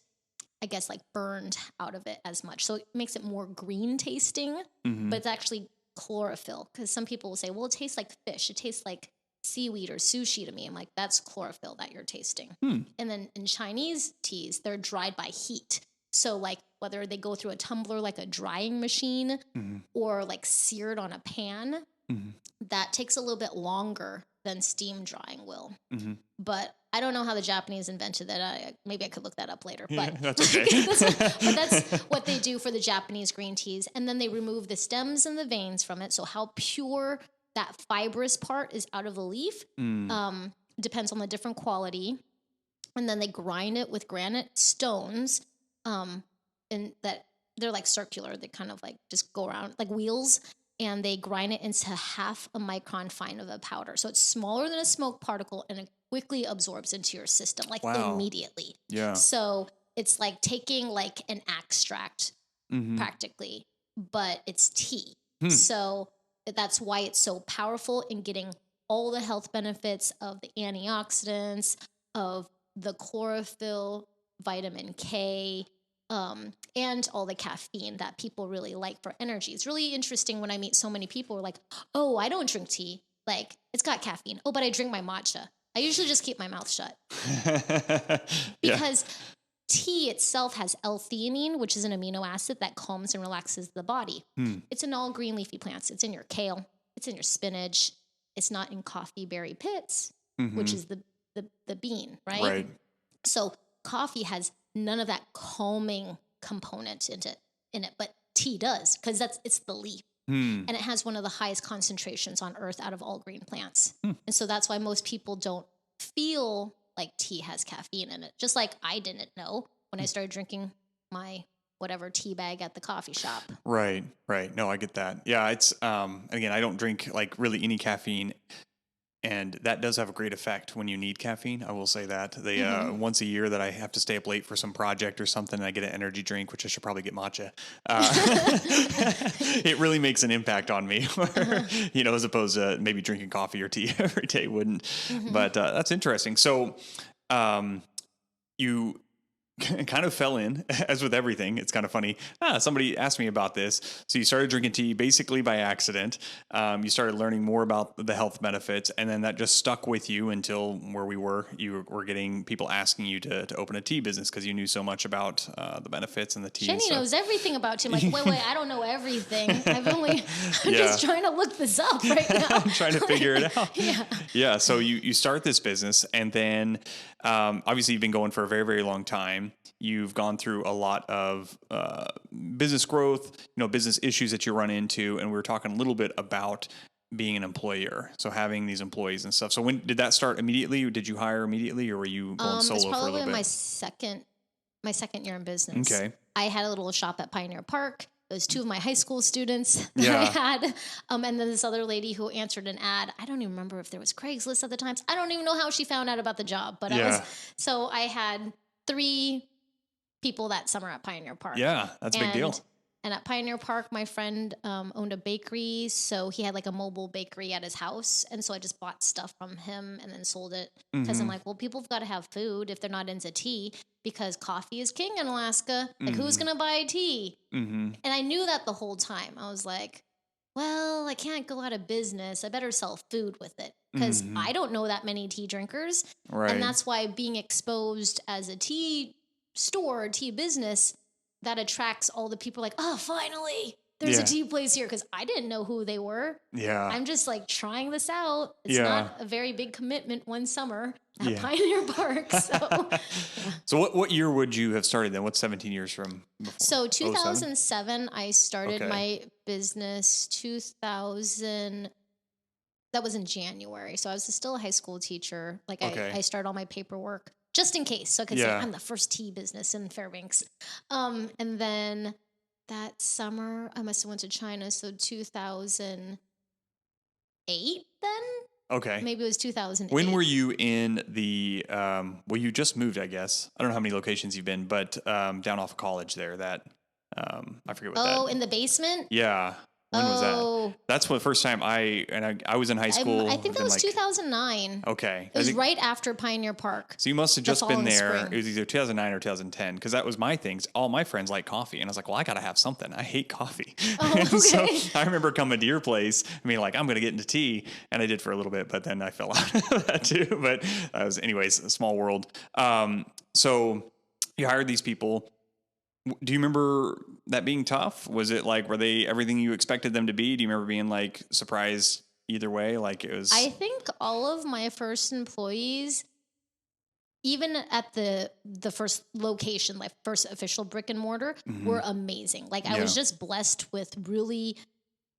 I guess, like burned out of it as much. So it makes it more green tasting, but it's actually chlorophyll, because some people will say, well, it tastes like fish. It tastes like seaweed or sushi to me. I'm like, that's chlorophyll that you're tasting. And then in Chinese teas, they're dried by heat. So like whether they go through a tumbler, like a drying machine, or like seared on a pan, That takes a little bit longer than steam drying will.
Mm-hmm.
But I don't know how the Japanese invented that. Maybe I could look that up later.
Yeah,
But
that's okay.
but that's what they do for the Japanese green teas. And then they remove the stems and the veins from it. So how pure that fibrous part is out of the leaf depends on the different quality. And then they grind it with granite stones, and that they're like circular. They kind of like just go around like wheels, and they grind it into half a micron fine of a powder. So it's smaller than a smoke particle, and it quickly absorbs into your system, like immediately.
Yeah.
So it's like taking like an extract practically, but it's tea. So that's why it's so powerful in getting all the health benefits of the antioxidants, of the chlorophyll, vitamin K, and all the caffeine that people really like for energy. It's really interesting when I meet so many people who are like, oh, I don't drink tea. Like, it's got caffeine. Oh, but I drink my matcha. I usually just keep my mouth shut. Because tea itself has L-theanine, which is an amino acid that calms and relaxes the body. It's in all green leafy plants. It's in your kale. It's in your spinach. It's not in coffee berry pits, which is the bean, right?
Right.
So coffee has none of that calming component in it, but tea does, because it's the leaf. And it has one of the highest concentrations on earth out of all green plants. And so that's why most people don't feel like tea has caffeine in it. Just like I didn't know when I started drinking my whatever tea bag at the coffee shop.
Right. No, I get that. Yeah, it's again, I don't drink like really any caffeine, and that does have a great effect when you need caffeine. I will say that. They once a year that I have to stay up late for some project or something, and I get an energy drink, which I should probably get matcha. It really makes an impact on me, where, as opposed to maybe drinking coffee or tea every day wouldn't. But that's interesting. So you kind of fell in, as with everything. It's kind of funny. Somebody asked me about this. So you started drinking tea basically by accident. You started learning more about the health benefits, and then that just stuck with you until where we were. You were getting people asking you to open a tea business because you knew so much about the benefits and the tea.
Jenny knows everything about tea. I'm like, wait, I don't know everything. I'm just trying to look this up right now.
I'm trying to figure it out. Yeah. So you start this business, and then obviously you've been going for a very, very long time. You've gone through a lot of business growth, business issues that you run into, and we were talking a little bit about being an employer, so having these employees and stuff. So when did that start immediately? Did you hire immediately, or were you going solo for a little bit?
It's probably my second year in business.
Okay.
I had a little shop at Pioneer Park. Those two of my high school students that I had. And then this other lady who answered an ad. I don't even remember if there was Craigslist at the time. I don't even know how she found out about the job. But I had 3 people that summer at Pioneer Park.
Yeah, that's a big deal.
And at Pioneer Park, my friend owned a bakery. So he had like a mobile bakery at his house. And so I just bought stuff from him and then sold it. Because I'm like, well, people have got to have food if they're not into tea, because coffee is king in Alaska. Like, who's going to buy tea? And I knew that the whole time. I was like, well, I can't go out of business. I better sell food with it, because I don't know that many tea drinkers.
Right.
And that's why being exposed as a tea store, tea business, that attracts all the people like, oh, finally, there's a tea place here, because I didn't know who they were.
Yeah.
I'm just like trying this out. It's not a very big commitment one summer at Pioneer Park. So,
So what year would you have started then? What's 17 years from before?
So 2007, I started my business. 2000, that was in January. So I was still a high school teacher. Like I started all my paperwork just in case. So I could say I'm the first tea business in Fairbanks. And then that summer, I must have went to China. So 2008 then?
Okay.
Maybe it was 2008.
When were you in the, well, you just moved, I guess. I don't know how many locations you've been, but down off of College there, that, I forget what that.
Oh, in the basement?
Yeah. When was that? That's the first time I was in high school.
I think that was 2009.
Okay.
It was right after Pioneer Park.
So you must have just been there.
Spring.
It was either 2009 or 2010, because that was my things. All my friends like coffee. And I was like, well, I got to have something. I hate coffee.
Oh, okay.
So I remember coming to your place. I mean, like, I'm going to get into tea. And I did for a little bit, but then I fell out of that too. But anyways, a small world. So you hired these people. Do you remember that being tough? Was it like, were they everything you expected them to be? Do you remember being like surprised either way? Like it was.
I think all of my first employees, even at the first location, like first official brick and mortar, were amazing. Like I was just blessed with really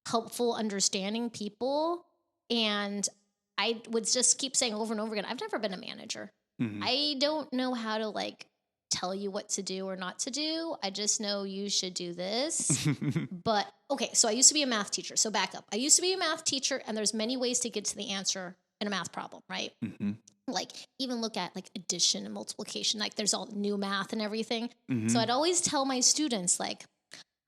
helpful, understanding people. And I would just keep saying over and over again, I've never been a manager. I don't know how to like tell you what to do or not to do. I just know you should do this. But okay, so I used to be a math teacher. So back up. I used to be a math teacher, and there's many ways to get to the answer in a math problem, right? Like even look at like addition and multiplication. Like there's all new math and everything. So I'd always tell my students, like,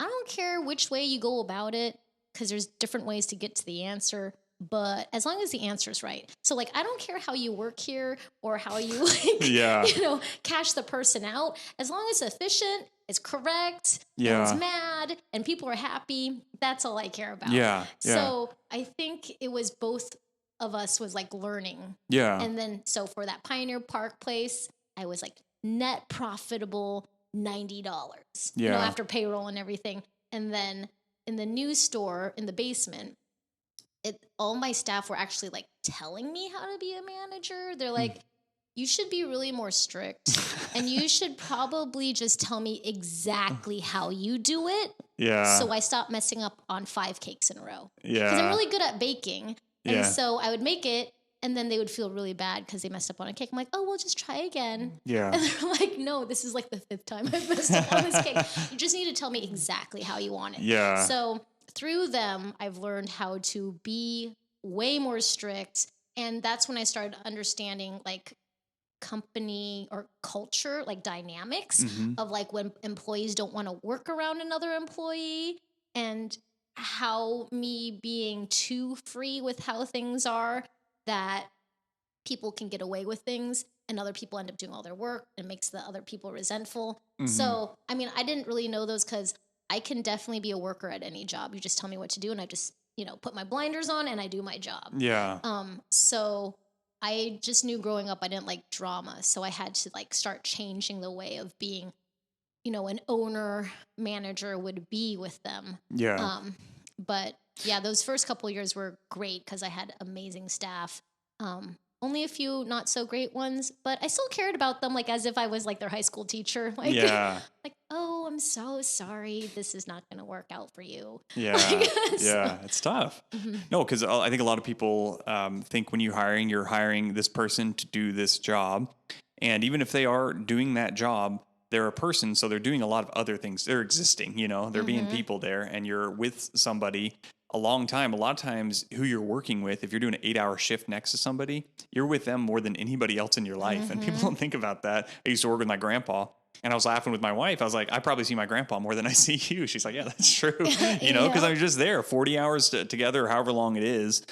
I don't care which way you go about it, because there's different ways to get to the answer. But as long as the answer is right. So like, I don't care how you work here or how you like, you know, cash the person out. As long as it's efficient, it's correct, and it's mad, and people are happy. That's all I care about. So I think it was both of us was like learning. And then, so for that Pioneer Park place, I was like net profitable $90, you know, after payroll and everything. And then in the new store in the basement, all my staff were actually like telling me how to be a manager. They're like, you should be really more strict, and you should probably just tell me exactly how you do it. So I stopped messing up on 5 cakes in a row. Because I'm really good at baking. And so I would make it, and then they would feel really bad because they messed up on a cake. I'm like, oh, well, just try again. And they're like, no, this is like the 5th time I've messed up on this cake. You just need to tell me exactly how you want it. So through them, I've learned how to be way more strict. And that's when I started understanding like company or culture, like dynamics of like when employees don't want to work around another employee, and how me being too free with how things are, that people can get away with things and other people end up doing all their work, and makes the other people resentful. So, I mean, I didn't really know those, because I can definitely be a worker at any job. You just tell me what to do, and I just, you know, put my blinders on and I do my job. So I just knew growing up I didn't like drama. So I had to like start changing the way of being, you know, an owner manager would be with them. But yeah, those first couple of years were great because I had amazing staff. Only a few not so great ones, but I still cared about them, like as if I was like their high school teacher. Like, like, oh, I'm so sorry, this is not going to work out for you.
It's tough. No, because I think a lot of people think when you're hiring this person to do this job, and even if they are doing that job, they're a person, so they're doing a lot of other things. They're existing, you know, they're being people there, and you're with somebody a long time. A lot of times who you're working with, if you're doing an 8-hour shift next to somebody, you're with them more than anybody else in your life. And people don't think about that. I used to work with my grandpa, and I was laughing with my wife. I was like, I probably see my grandpa more than I see you. She's like, yeah, that's true. You know, because I'm just there 40 hours together, however long it is,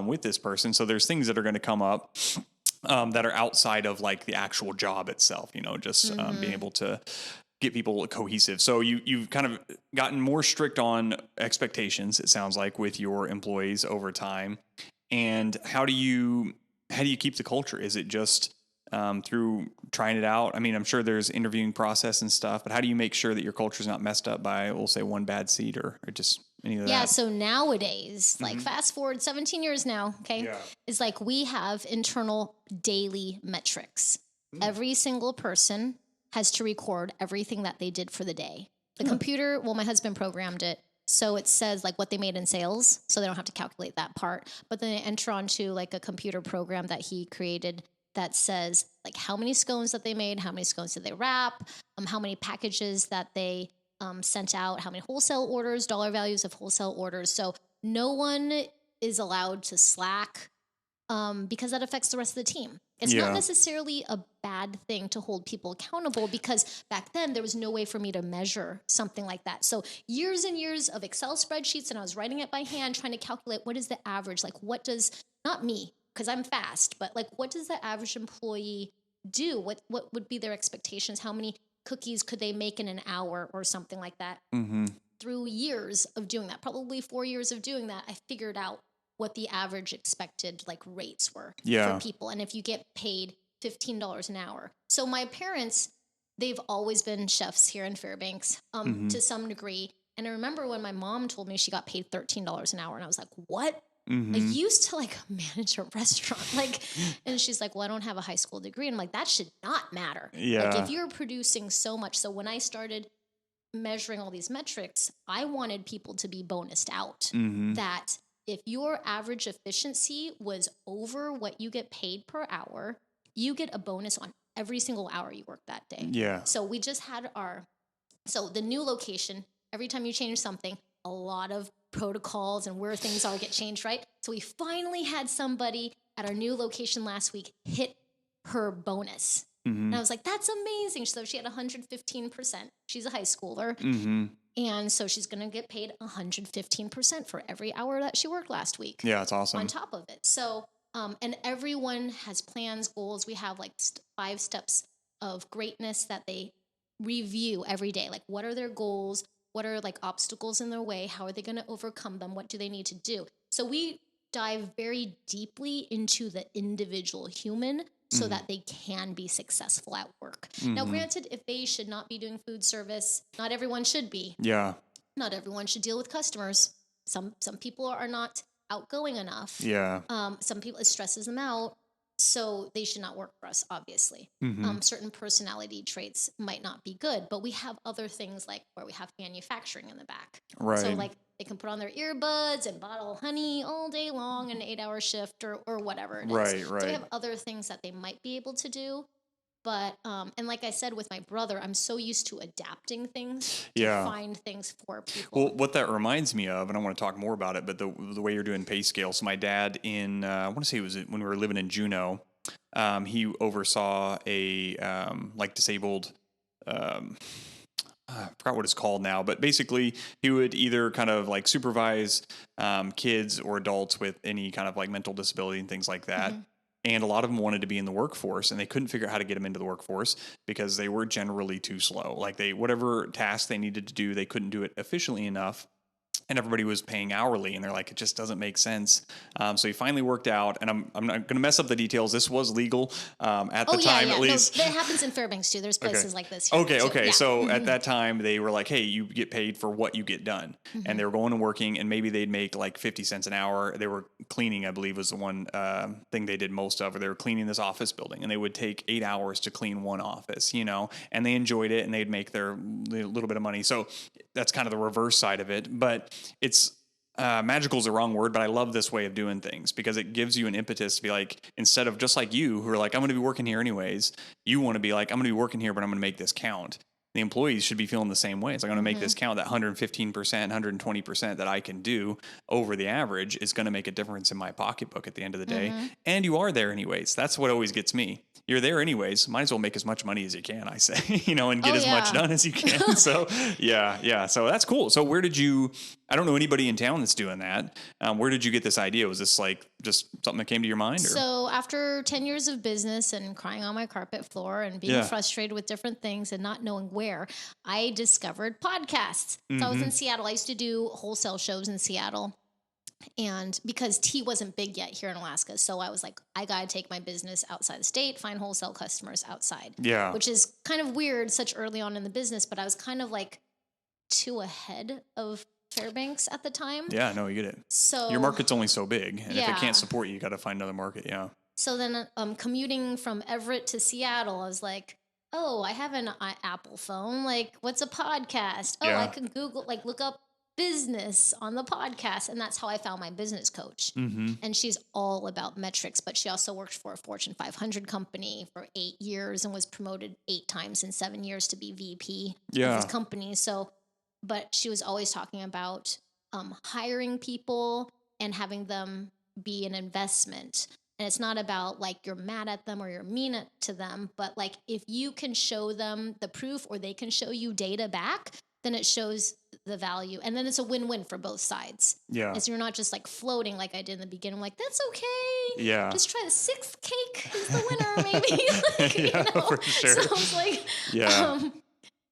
with this person. So there's things that are going to come up that are outside of like the actual job itself, you know, just being able to get people cohesive. So you've kind of gotten more strict on expectations, it sounds like, with your employees over time. And how do you keep the culture? Is it just through trying it out? I mean, I'm sure there's interviewing process and stuff, but how do you make sure that your culture is not messed up by, we'll say, one bad seed or just any of that?
Yeah, so nowadays, like fast forward 17 years now, okay, is like we have internal daily metrics. Every single person has to record everything that they did for the day. The computer, well, my husband programmed it, so it says like what they made in sales, so they don't have to calculate that part. But then they enter onto like a computer program that he created that says like how many scones that they made, how many scones did they wrap, how many packages that they sent out, how many wholesale orders, dollar values of wholesale orders. So no one is allowed to slack because that affects the rest of the team. It's not necessarily a bad thing to hold people accountable, because back then there was no way for me to measure something like that. So years and years of Excel spreadsheets, and I was writing it by hand, trying to calculate what is the average, like what does, not me, because I'm fast, but like what does the average employee do? What would be their expectations? How many cookies could they make in an hour or something like that? Through years of doing that, probably 4 years of doing that, I figured out what the average expected like rates were for people. And if you get paid $15 an hour. So my parents they've always been chefs here in Fairbanks, to some degree. And I remember when my mom told me she got paid $13 an hour, and I was like, what? I used to like manage a restaurant, like, and she's like, well, I don't have a high school degree. And I'm like, that should not matter. Like,
Yeah.
if you're producing so much. So when I started measuring all these metrics, I wanted people to be bonused out. That if your average efficiency was over what you get paid per hour, you get a bonus on every single hour you work that day.
Yeah.
So we just had so the new location, every time you change something, a lot of protocols and where things are get changed, right? So we finally had somebody at our new location last week hit her bonus. And I was like, that's amazing. So she had 115%. She's a high schooler. And so she's going to get paid 115% for every hour that she worked last week.
Yeah, it's awesome.
On top of it. So, and everyone has plans, goals. We have like 5 steps of greatness that they review every day. Like, what are their goals? What are like obstacles in their way? How are they going to overcome them? What do they need to do? So we dive very deeply into the individual human so that they can be successful at work. Now, granted, if they should not be doing food service, not everyone should be.
Yeah.
Not everyone should deal with customers. Some people are not outgoing enough.
Yeah.
Some people, it stresses them out. So they should not work for us, obviously. Certain personality traits might not be good, but we have other things like where we have manufacturing in the back.
Right.
So like they can put on their earbuds and bottle honey all day long, an 8-hour shift or whatever it is.
Right.
So we have other things that they might be able to do. But, and like I said, with my brother, I'm so used to adapting things to find things for people.
Well, what that reminds me of, and I want to talk more about it, but the way you're doing pay scale. So my dad I want to say it was when we were living in Juneau, he oversaw a, like disabled, I forgot what it's called now, but basically he would either kind of like supervise, kids or adults with any kind of like mental disability and things like that. And a lot of them wanted to be in the workforce, and they couldn't figure out how to get them into the workforce because they were generally too slow. Like whatever task they needed to do, they couldn't do it efficiently enough. And everybody was paying hourly, and they're like, it just doesn't make sense. So he finally worked out, and I'm not going to mess up the details. This was legal at the time, at least.
No, that happens in Fairbanks too. There's places like this here.
Okay.
Yeah.
So at that time, they were like, hey, you get paid for what you get done. And they were going and working, and maybe they'd make like 50 cents an hour. They were cleaning, I believe, was the one thing they did most of. Or they were cleaning this office building, and they would take 8 hours to clean one office, and they enjoyed it, and they'd make their little bit of money. So that's kind of the reverse side of it. But it's magical is the wrong word, but I love this way of doing things because it gives you an impetus to be like, instead of just like you who are like, I'm going to be working here anyways, you want to be like, I'm going to be working here, but I'm going to make this count. The employees should be feeling the same way. It's like, I'm going to make this count. That 115%, 120% that I can do over the average is going to make a difference in my pocketbook at the end of the day. And you are there anyways. That's what always gets me. You're there anyways. Might as well make as much money as you can, I say, and get as much done as you can. So yeah. So that's cool. So I don't know anybody in town that's doing that. Where did you get this idea? Was this like just something that came to your mind? Or?
So after 10 years of business and crying on my carpet floor and being frustrated with different things and not knowing where, I discovered podcasts. So I was in Seattle. I used to do wholesale shows in Seattle. And because tea wasn't big yet here in Alaska, so I was like, I got to take my business outside the state, find wholesale customers outside.
Yeah.
Which is kind of weird such early on in the business, but I was kind of like too ahead of Fairbanks at the time.
Yeah, no, you get it. So your market's only so big, and if it can't support you, you got to find another market. Yeah.
So then, commuting from Everett to Seattle, I was like, oh, I have an Apple phone. Like, what's a podcast? Oh, I can Google, like, look up business on the podcast, and that's how I found my business coach. And she's all about metrics, but she also worked for a Fortune 500 company for 8 years and was promoted 8 times in 7 years to be VP of this company. So. But she was always talking about hiring people and having them be an investment. And it's not about like you're mad at them or you're mean to them, but like if you can show them the proof or they can show you data back, then it shows the value. And then it's a win-win for both sides. Yeah. And so you're not just like floating like I did in the beginning. I'm like, that's okay. Yeah. Just try the 6th cake is the winner, maybe. Like,
for sure.
So I was like,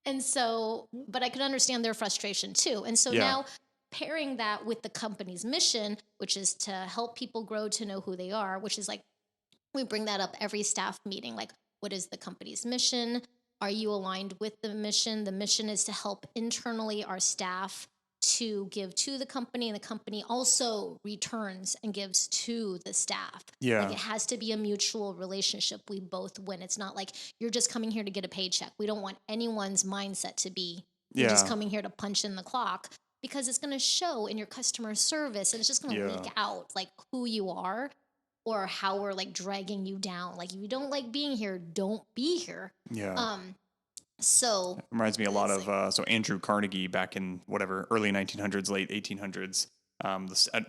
and so, but I could understand their frustration too. And so now pairing that with the company's mission, which is to help people grow to know who they are, which is like, we bring that up every staff meeting. Like, what is the company's mission? are you aligned with the mission? The mission is to help internally our staff to give to the company, and the company also returns and gives to the staff.
Yeah.
Like it has to be a mutual relationship. We both win. It's not like you're just coming here to get a paycheck. We don't want anyone's mindset to be you're just
Yeah.
coming here to punch in the clock, because it's going to show in your customer service, and it's just going to
Yeah.
leak out like who you are or how we're like dragging you down. Like if you don't like being here, don't be here.
Yeah.
So
Reminds me a lot
it's
of so Andrew Carnegie back in whatever early 1900s, late 1800s. Are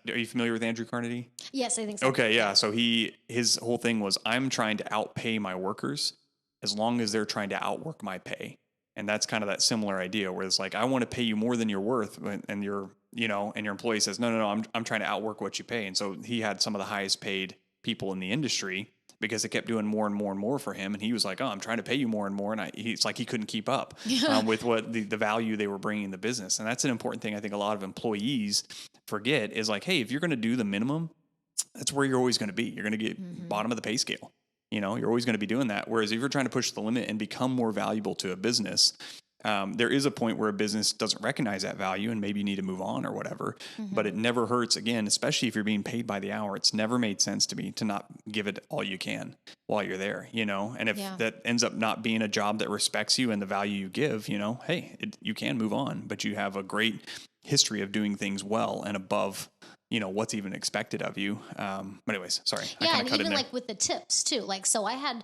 you familiar with Andrew Carnegie?
yes, I think so.
Okay, yeah. So his whole thing was, I'm trying to outpay my workers as long as they're trying to outwork my pay. And that's kind of that similar idea where it's like, I want to pay you more than you're worth, and your and your employee says, no, I'm trying to outwork what you pay. And so he had some of the highest paid people in the industry because they kept doing more and more and more for him. And he was like, oh, I'm trying to pay you more and more. And he's like, he couldn't keep up with what the value they were bringing in the business. And that's an important thing I think a lot of employees forget is like, hey, if you're going to do the minimum, that's where you're always going to be. You're going to get bottom of the pay scale. You're always going to be doing that. Whereas if you're trying to push the limit and become more valuable to a business, there is a point where a business doesn't recognize that value and maybe you need to move on or whatever. But it never hurts, again, especially if you're being paid by the hour. It's never made sense to me to not give it all you can while you're there, and if that ends up not being a job that respects you and the value you give, hey, you can move on, but you have a great history of doing things well and above what's even expected of you. But anyways, sorry.
Yeah,
I
and
cut in
even
there.
like with the tips too. Like, so I've had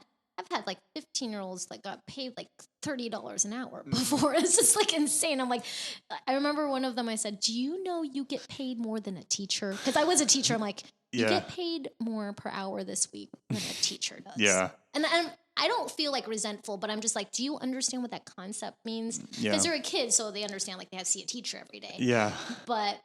like 15-year-olds that got paid like $30 an hour before. It's just like insane. I'm like, I remember one of them, I said, do you know you get paid more than a teacher? Because I was a teacher. I'm like, you
Yeah.
get paid more per hour this week than a teacher does.
Yeah.
And I don't feel like resentful, but I'm just like, do you understand what that concept means?
Yeah.
Because they're a kid, so they understand like they have to see a teacher every day.
Yeah.
But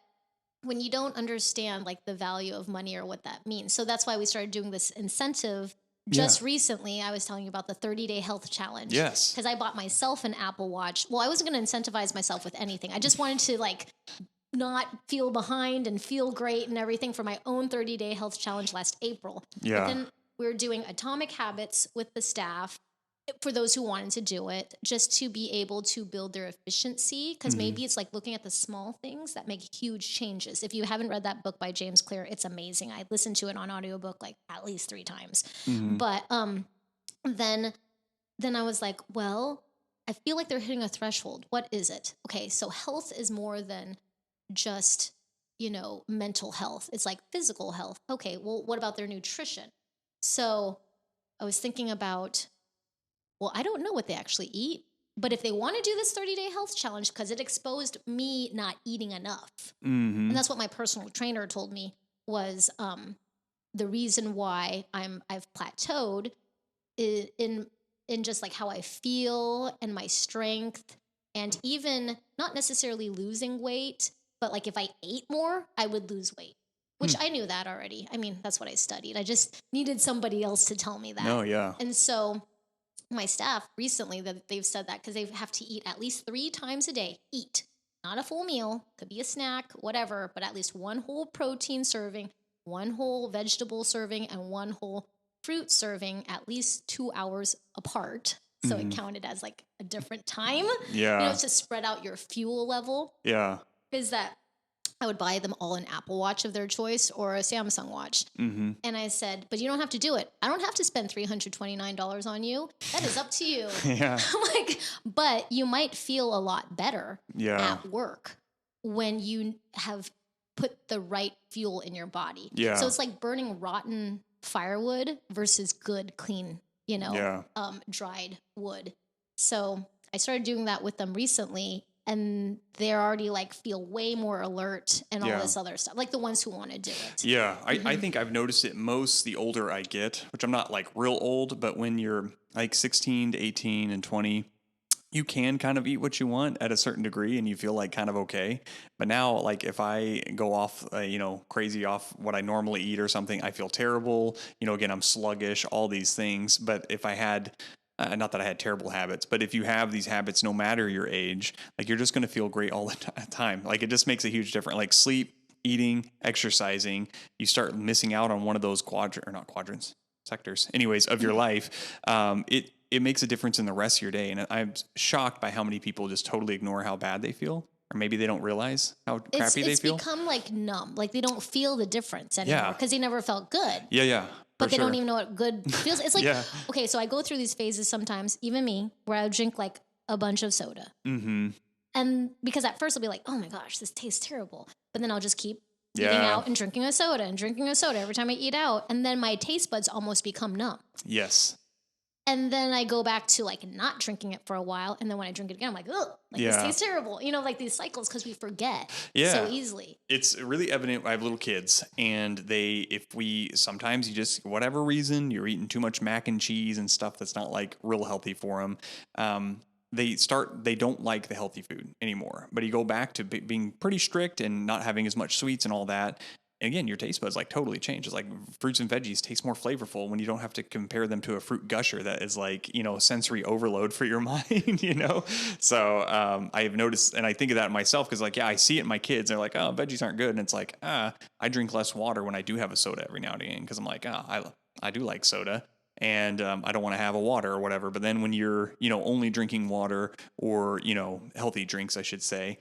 when you don't understand like the value of money or what that means. So that's why we started doing this incentive just recently. I was telling you about the 30-day health challenge.
Yes.
Because I bought myself an Apple Watch. Well, I wasn't going to incentivize myself with anything. I just wanted to like not feel behind and feel great and everything for my own 30-day health challenge last April.
Yeah.
But then we were doing Atomic Habits with the staff for those who wanted to do it, just to be able to build their efficiency. Because maybe it's like looking at the small things that make huge changes. If you haven't read that book by James Clear, it's amazing. I listened to it on audiobook like at least 3 times. But then I was like, well, I feel like they're hitting a threshold. What is it? Okay, so health is more than just, mental health. It's like physical health. Okay, well, what about their nutrition? So I was thinking about, well, I don't know what they actually eat, but if they want to do this 30-day health challenge, because it exposed me not eating enough, and that's what my personal trainer told me was the reason why I've plateaued in just like how I feel and my strength, and even not necessarily losing weight, but like if I ate more, I would lose weight. Which I knew that already. I mean, that's what I studied. I just needed somebody else to tell me that.
No, yeah.
And so my staff recently, that they've said that because they have to eat at least 3 times a day. Eat. Not a full meal. Could be a snack, whatever, but at least 1 whole protein serving, 1 whole vegetable serving, and 1 whole fruit serving at least 2 hours apart. So it counted as like a different time.
Yeah.
To spread out your fuel level.
Yeah.
Is that I would buy them all an Apple Watch of their choice or a Samsung Watch. And I said, but you don't have to do it. I don't have to spend $329 on you. That is up to you.
Yeah.
But you might feel a lot better
Yeah.
at work when you have put the right fuel in your body.
Yeah.
So it's like burning rotten firewood versus good, clean, dried wood. So I started doing that with them recently. And they're already like feel way more alert and all this other stuff, like the ones who want to do it.
Yeah, I think I've noticed it most the older I get, which I'm not like real old, but when you're like 16 to 18 and 20, you can kind of eat what you want at a certain degree and you feel like kind of okay. But now, like if I go off, crazy off what I normally eat or something, I feel terrible. Again, I'm sluggish, all these things. But if I had not that I had terrible habits, but if you have these habits, no matter your age, like you're just going to feel great all the time. Like it just makes a huge difference. Like sleep, eating, exercising, you start missing out on one of those sectors anyways of your life. it makes a difference in the rest of your day. And I'm shocked by how many people just totally ignore how bad they feel. Or maybe they don't realize how crappy they feel.
It's become like numb. Like they don't feel the difference anymore because they never felt good.
Yeah.
But they don't even know what good feels. It's like,
Yeah.
okay, so I go through these phases sometimes, even me, where I drink like a bunch of soda.
Mm-hmm.
And because at first I'll be like, oh my gosh, this tastes terrible. But then I'll just keep eating out and drinking a soda every time I eat out. And then my taste buds almost become numb.
Yes.
And then I go back to like not drinking it for a while. And then when I drink it again, I'm like, ugh, like this tastes terrible. You know, like these cycles because we forget so easily.
It's really evident. I have little kids and sometimes you just, whatever reason, you're eating too much mac and cheese and stuff that's not like real healthy for them. They don't like the healthy food anymore, but you go back to being pretty strict and not having as much sweets and all that. And again, your taste buds like totally change. It's like fruits and veggies taste more flavorful when you don't have to compare them to a fruit gusher that is like, sensory overload for your mind, So I have noticed, and I think of that myself because I see it in my kids. They're like, oh, veggies aren't good. And it's like, I drink less water when I do have a soda every now and again because I'm like, I do like soda. And I don't want to have a water or whatever. But then when you're, only drinking water or, healthy drinks, I should say,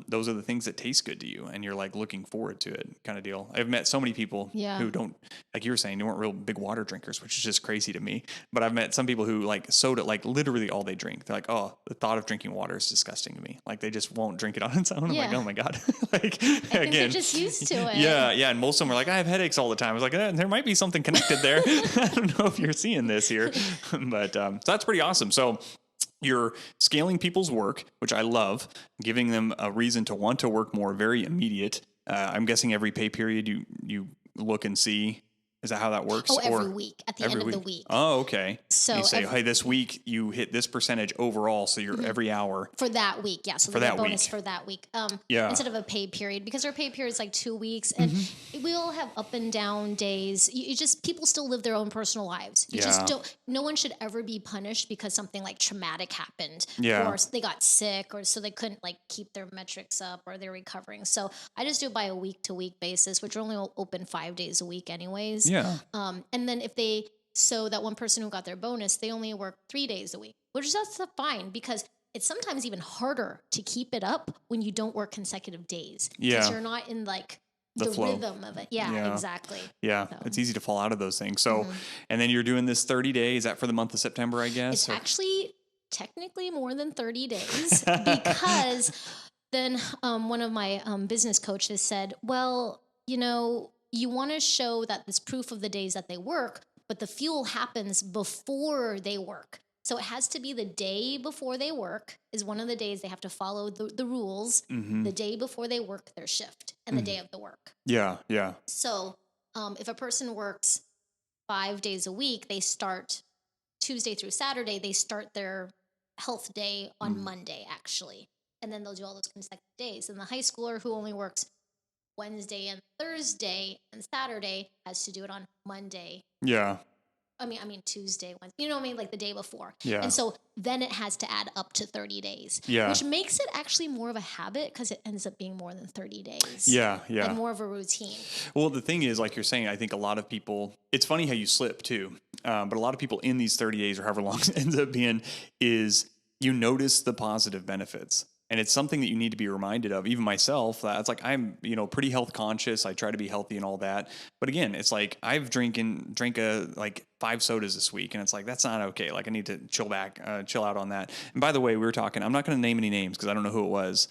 those are the things that taste good to you. And you're like looking forward to it kind of deal. I've met so many people who don't, like you were saying, they weren't real big water drinkers, which is just crazy to me. But I've met some people who like soda, like literally all they drink. They're like, oh, the thought of drinking water is disgusting to me. Like they just won't drink it on its own. I'm like, oh my God. Like,
I think they're just used to it.
Yeah. And most of them are like, I have headaches all the time. I was like, there might be something connected there. I don't know if you're seeing this here, but so that's pretty awesome. So you're scaling people's work, which I love, giving them a reason to want to work more, very immediate. I'm guessing every pay period you look and see. Is that how that works?
Oh, every week at the end of the week.
Oh, okay.
So
you say, hey, this week you hit this percentage overall, so you're every hour
for that week. Yeah, so for that bonus for that week. Instead of a pay period, because our pay period is like 2 weeks, and we all have up and down days. You just people still live their own personal lives. You just don't. No one should ever be punished because something like traumatic happened, or they got sick, or so they couldn't like keep their metrics up, or they're recovering. So I just do it by a week to week basis, which are only open 5 days a week, anyways.
Yeah.
And then so that one person who got their bonus, they only work 3 days a week, which that's fine because it's sometimes even harder to keep it up when you don't work consecutive days.
Yeah.
Because you're not in like the rhythm of it. Yeah. Exactly.
Yeah. So. It's easy to fall out of those things. So, and then you're doing this 30 days. Is that for the month of September, I guess?
It's actually technically more than 30 days because then one of my business coaches said, well, you want to show that there's proof of the days that they work, but the fuel happens before they work. So it has to be the day before they work is one of the days they have to follow the rules, the day before they work their shift and the day of the work.
Yeah.
So if a person works 5 days a week, they start Tuesday through Saturday, they start their health day on Monday, actually. And then they'll do all those consecutive days. And the high schooler who only works Wednesday and Thursday and Saturday has to do it on Monday.
Yeah.
I mean Tuesday, Wednesday, like the day before.
Yeah.
And so then it has to add up to 30 days.
Yeah.
Which makes it actually more of a habit because it ends up being more than 30 days.
Yeah.
Like more of a routine.
Well, the thing is, like you're saying, I think a lot of people, it's funny how you slip too. But a lot of people in these 30 days or however long it ends up being is you notice the positive benefits. And it's something that you need to be reminded of. Even myself, it's like I'm, pretty health conscious. I try to be healthy and all that. But again, it's like I've drank 5 sodas this week, and it's like that's not okay. Like I need to chill out on that. And by the way, we were talking. I'm not going to name any names because I don't know who it was.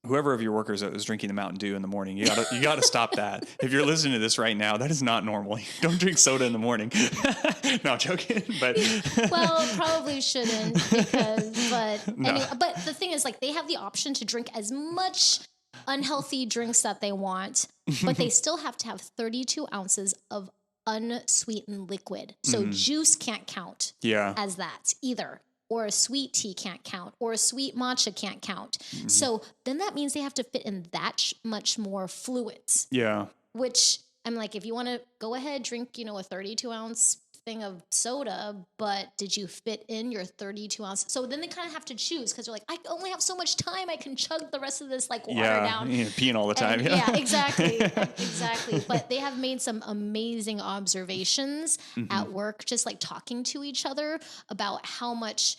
Whoever of your workers that was drinking the Mountain Dew in the morning, you gotta stop that. If you're listening to this right now, that is not normal. Don't drink soda in the morning. No, I'm joking. But
well, probably shouldn't but the thing is, like, they have the option to drink as much unhealthy drinks that they want, but they still have to have 32 ounces of unsweetened liquid. So juice can't count as that either. Or a sweet tea can't count, or a sweet matcha can't count. So then that means they have to fit in that much more fluids.
Yeah.
Which I'm like, if you want to go ahead, drink, a 32 ounce thing of soda, but did you fit in your 32 ounce? So then they kind of have to choose because they're like, I only have so much time. I can chug the rest of this like water down.
Yeah, peeing all the time.
And, yeah, exactly. Exactly. But they have made some amazing observations at work, just like talking to each other about how much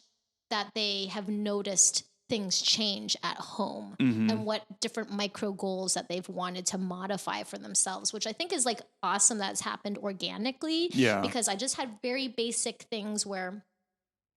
that they have noticed things change at home and what different micro goals that they've wanted to modify for themselves, which I think is like awesome that's happened organically.
Yeah.
Because I just had very basic things where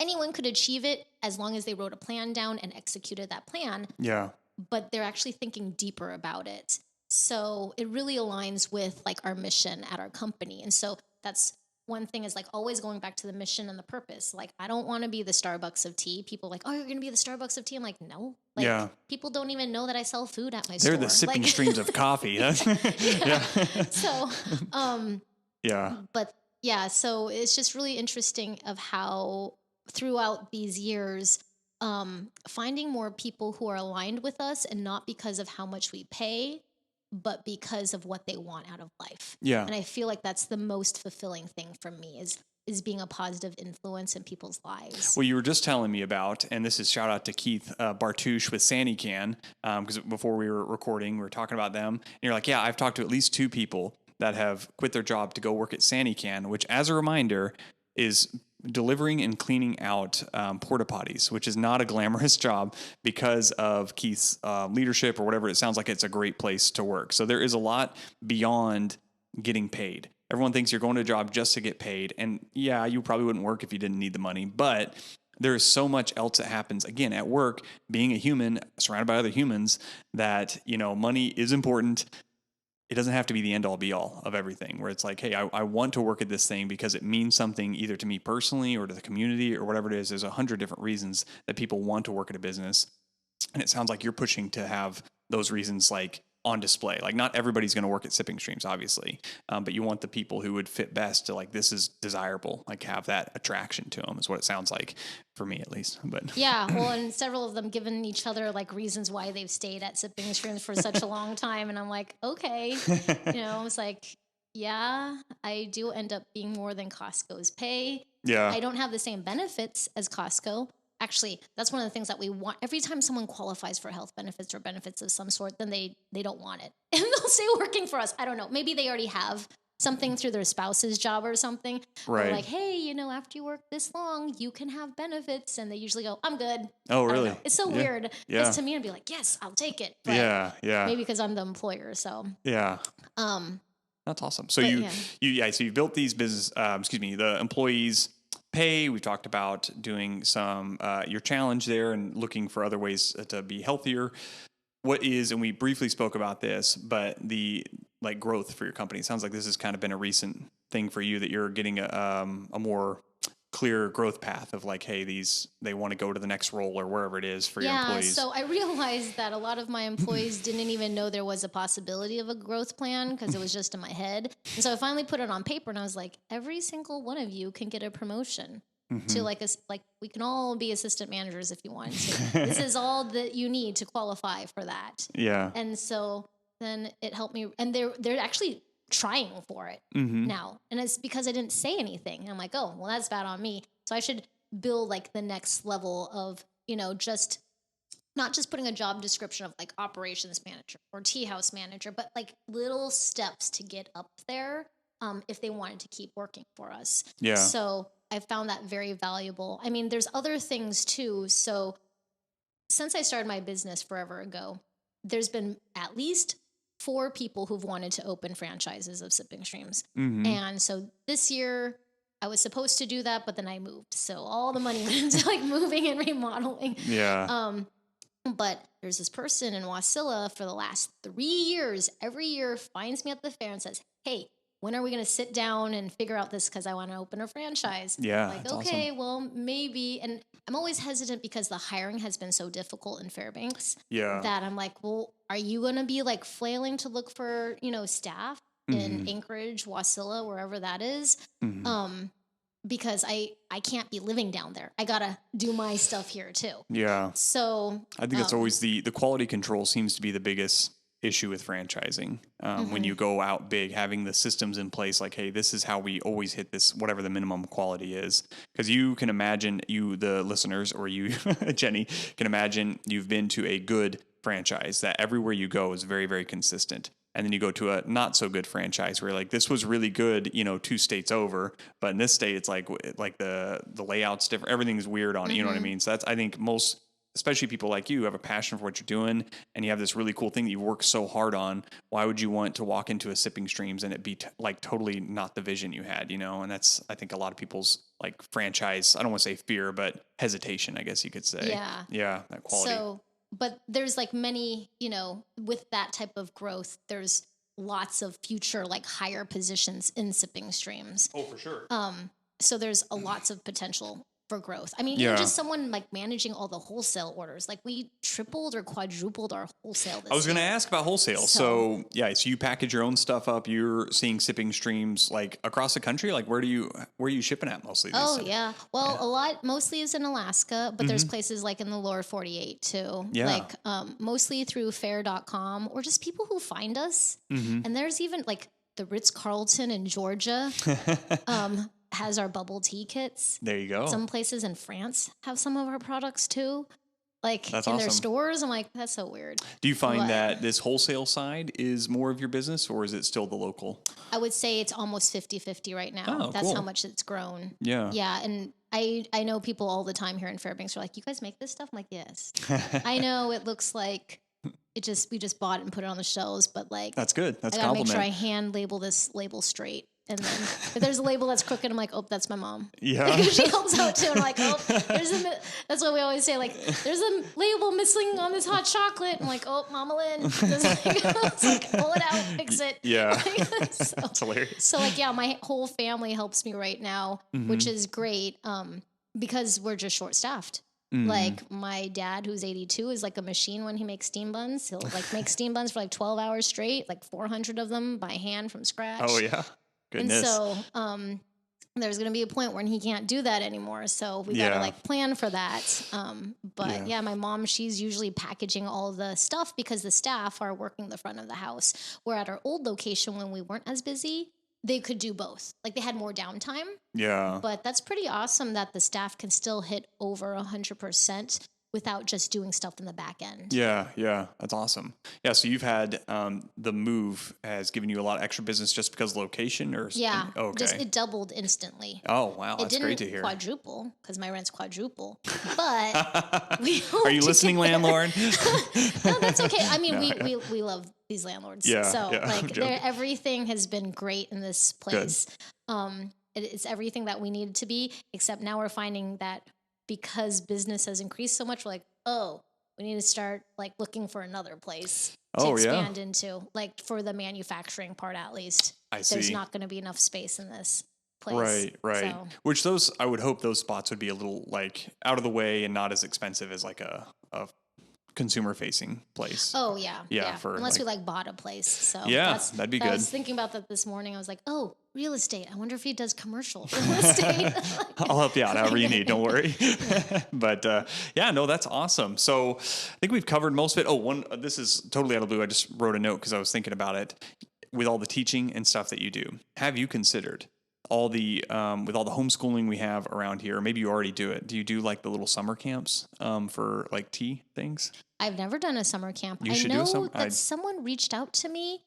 anyone could achieve it as long as they wrote a plan down and executed that plan.
Yeah.
But they're actually thinking deeper about it. So it really aligns with like our mission at our company. And so that's one thing is like always going back to the mission and the purpose. Like, I don't want to be the Starbucks of tea. People are like, oh, you're going to be the Starbucks of tea. I'm like, no. Like,
Yeah.
people don't even know that I sell food at my store.
They're the sipping
like,
streams of coffee.
yeah. So,
Yeah.
but yeah, so it's just really interesting of how throughout these years, finding more people who are aligned with us and not because of how much we pay, but because of what they want out of life.
Yeah.
And I feel like that's the most fulfilling thing for me is being a positive influence in people's lives.
Well, you were just telling me about, and this is shout out to Keith Bartouche with SaniCan, because before we were recording, we were talking about them. And you're like, yeah, I've talked to at least 2 people that have quit their job to go work at SaniCan, which, as a reminder, is delivering and cleaning out porta potties, which is not a glamorous job because of Keith's leadership or whatever. It sounds like it's a great place to work. So there is a lot beyond getting paid. Everyone thinks you're going to a job just to get paid. And yeah, you probably wouldn't work if you didn't need the money, but there is so much else that happens again at work, being a human surrounded by other humans, that, you know, money is important. It doesn't have to be the end all be all of everything, where it's like, hey, I want to work at this thing because it means something either to me personally or to the community or whatever it is. There's 100 different reasons that people want to work at a business. And it sounds like you're pushing to have those reasons like on display. Like, not everybody's going to work at Sipping Streams, obviously. But you want the people who would fit best to, like, this is desirable, like have that attraction to them is what it sounds like for me, at least. But
yeah, well, and several of them given each other like reasons why they've stayed at Sipping Streams for such a long time. And I'm like, okay, you know, it's like, yeah, I do end up being more than Costco's pay.
yeah,
I don't have the same benefits as Costco. Actually, that's one of the things that we want. Every time someone qualifies for health benefits or benefits of some sort, then they don't want it. And they'll say working for us. I don't know. Maybe they already have something through their spouse's job or something.
right.
They're like, hey, you know, after you work this long, you can have benefits. And they usually go, I'm good.
Oh,
I don't
really?
know. It's so weird.
Yeah.
Because to me, I'd be like, yes, I'll take it. But
Yeah.
maybe because I'm the employer. So,
Yeah.
um,
That's awesome. So
But,
so you built these business, the employees pay. We talked about doing some, your challenge there and looking for other ways to be healthier. What is, and we briefly spoke about this, but the like growth for your company, it sounds like this has kind of been a recent thing for you, that you're getting a more clear growth path of like, hey, they want to go to the next role or wherever it is for your employees.
So I realized that a lot of my employees didn't even know there was a possibility of a growth plan because it was just in my head. And so I finally put it on paper and I was like, every single one of you can get a promotion to like we can all be assistant managers if you want to. This is all that you need to qualify for that.
Yeah.
And so then it helped me, and they're actually trying for it now. And it's because I didn't say anything. And I'm like, oh, well, that's bad on me. So I should build like the next level of, you know, just not just putting a job description of like operations manager or tea house manager, but like little steps to get up there if they wanted to keep working for us.
Yeah.
So I found that very valuable. I mean, there's other things too. So since I started my business forever ago, there's been at least 4 people who've wanted to open franchises of Sipping Streams. And so this year I was supposed to do that, but then I moved. So all the money went into like moving and remodeling.
Yeah.
But there's this person in Wasilla for the last 3 years, every year finds me at the fair and says, hey, when are we going to sit down and figure out this? Because I want to open a franchise.
Yeah.
Like,
that's
okay,
awesome.
well, maybe. And I'm always hesitant because the hiring has been so difficult in Fairbanks
Yeah.
that I'm like, well, are you going to be like flailing to look for, you know, staff in Anchorage, Wasilla, wherever that is? Because I can't be living down there. I got to do my stuff here too.
Yeah.
So
I think that's always the quality control seems to be the biggest issue with franchising. When you go out big, having the systems in place, like, hey, this is how we always hit this, whatever the minimum quality is. Because you can imagine, you, the listeners, or you, Jenny, can imagine you've been to a good franchise that everywhere you go is very, very consistent. And then you go to a not so good franchise where like, this was really good, 2 states over, but in this state, it's like the layout's different. Everything's weird on it. You know what I mean? So that's, I think most, especially people like you have a passion for what you're doing and you have this really cool thing that you work so hard on. Why would you want to walk into a Sipping Streams and it be like totally not the vision you had, And that's, I think a lot of people's like franchise, I don't want to say fear, but hesitation, I guess you could say.
Yeah.
Yeah. That quality.
So, but there's like many, with that type of growth, there's lots of future like higher positions in Sipping Streams.
Oh, for sure.
So there's lots of potential for growth. I mean, even just someone like managing all the wholesale orders, like we tripled or quadrupled our wholesale this
I was going to
year.
ask about wholesale. So you package your own stuff up. You're seeing Sipping Streams like across the country. Like where are you shipping at mostly?
Oh yeah. Well, a lot mostly is in Alaska, but there's places like in the lower 48 too.
Yeah.
Like mostly through fair.com or just people who find us. And there's even like the Ritz-Carlton in Georgia has our bubble tea kits.
There you go.
Some places in France have some of our products too. Like
That's
in their
awesome.
stores. I'm like, that's so weird.
Do you find
But
that this wholesale side is more of your business or is it still the local?
I would say it's almost 50-50 right now.
Oh,
That's
cool.
how much it's grown.
Yeah.
Yeah. And I know people all the time here in Fairbanks are like, you guys make this stuff? I'm like, yes. I know it looks like we just bought it and put it on the shelves, but like
That's good. That's
I
a
gotta make
compliment.
sure I hand label this label straight. And then if there's a label that's crooked, I'm like, oh, that's my mom.
Yeah.
She helps out too. And I'm like, oh, that's what we always say. Like, there's a label missing on this hot chocolate. I'm like, oh, Mama Lynn. It's like, pull it out, fix it.
Yeah.
So,
That's hilarious.
so like, yeah, my whole family helps me right now, which is great. Because we're just short staffed. Like my dad, who's 82, is like a machine when he makes steam buns. He'll like make steam buns for like 12 hours straight, like 400 of them by hand from scratch.
Oh yeah. Goodness.
And so there's going to be a point when he can't do that anymore. So we got to like plan for that. But yeah, my mom, she's usually packaging all the stuff because the staff are working the front of the house. Where at our old location, when we weren't as busy, they could do both. Like they had more downtime.
Yeah.
But that's pretty awesome that the staff can still hit over 100% without just doing stuff in the back end.
Yeah, that's awesome. Yeah, so you've had the move has given you a lot of extra business just because of location, or
Yeah,
okay.
just it doubled instantly.
Oh wow, that's
It
great
didn't
to hear.
quadruple because my rent's quadruple, but we
Are you listening, landlord?
No, that's okay. I mean, we love these landlords.
Yeah,
So
yeah, I'm
like
joking.
everything has been great in this place. It's everything that we needed to be, except now we're finding that because business has increased so much, we're like, oh, we need to start like looking for another place to expand into, like for the manufacturing part at least.
I see.
There's not going to be enough space in this place.
Right.
So,
Which those, I would hope those spots would be a little like out of the way and not as expensive as like a consumer facing place.
oh yeah.
Yeah, for,
unless
like-
we like bought a place. So
Yeah, that'd be
I
good.
was thinking about that this morning. I was like, oh, real estate. I wonder if he does commercial real estate.
I'll help you out however you need. Don't worry. But yeah, no, that's awesome. So I think we've covered most of it. Oh, this is totally out of the blue. I just wrote a note because I was thinking about it. With all the teaching and stuff that you do, have you considered all the with all the homeschooling we have around here? Maybe you already do it. Do you do like the little summer camps for like tea things?
I've never done a summer camp.
You
I
should do
know that someone reached out to me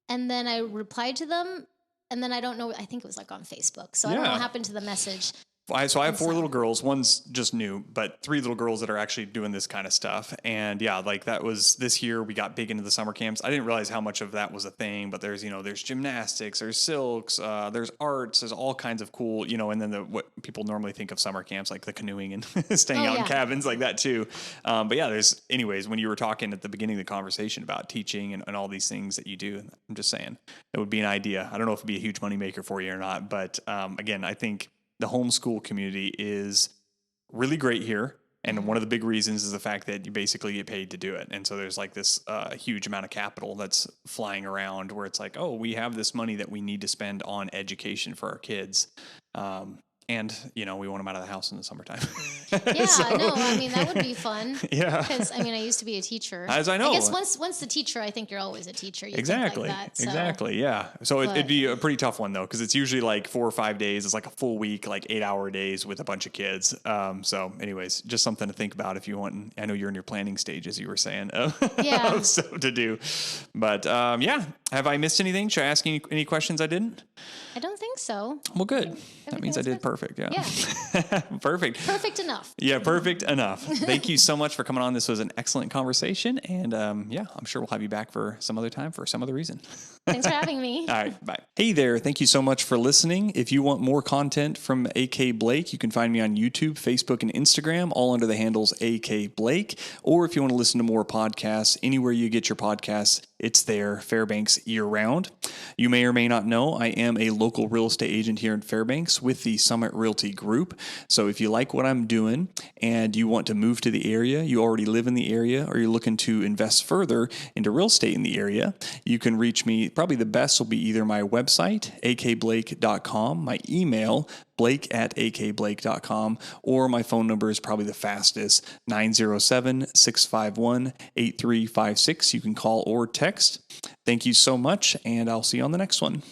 and then I replied to them. And then I don't know, I think it was like on Facebook. So I don't know what happened to the message.
So I have 4 little girls. One's just new, but 3 little girls that are actually doing this kind of stuff. And yeah, like that was this year we got big into the summer camps. I didn't realize how much of that was a thing, but there's gymnastics, there's silks, there's arts, there's all kinds of cool, and then what people normally think of summer camps, like the canoeing and staying out in cabins like that too. But yeah, anyways, when you were talking at the beginning of the conversation about teaching and all these things that you do, I'm just saying it would be an idea. I don't know if it'd be a huge moneymaker for you or not, but again, I think the homeschool community is really great here. And one of the big reasons is the fact that you basically get paid to do it. And so there's like this huge amount of capital that's flying around where it's like, oh, we have this money that we need to spend on education for our kids. And, we want them out of the house in the summertime.
Yeah,
So-
no, I mean, that would be fun.
Yeah.
Because, I mean, I used to be a teacher.
As I know.
I guess once the teacher, I think you're always a teacher. You think
Exactly.
like that, so.
Exactly. Yeah. So it'd
But-
be a pretty tough one though, because it's usually like 4 or 5 days. It's like a full week, like 8-hour days with a bunch of kids. So anyways, just something to think about if you want. I know you're in your planning stage, as you were saying,
Yeah.
of stuff to do. But yeah, have I missed anything? Should I ask any questions I didn't?
I don't think so.
Well, good. That means I
Everything's
did perfect. Yeah.
Yeah.
Perfect.
Perfect enough.
Yeah, perfect enough. Thank you so much for coming on. This was an excellent conversation. And yeah, I'm sure we'll have you back for some other time for some other reason.
Thanks for having me.
All right, bye. Hey there. Thank you so much for listening. If you want more content from AK Blake, you can find me on YouTube, Facebook, and Instagram, all under the handles AK Blake. Or if you want to listen to more podcasts, anywhere you get your podcasts, it's there, Fairbanks year-round. You may or may not know, I am a local real estate agent here in Fairbanks with the Summit Realty Group. So if you like what I'm doing and you want to move to the area, you already live in the area, or you're looking to invest further into real estate in the area, you can reach me. Probably the best will be either my website, akblake.com, my email, blake@akblake.com, or my phone number is probably the fastest, 907-651-8356. You can call or text. Thank you so much, and I'll see you on the next one.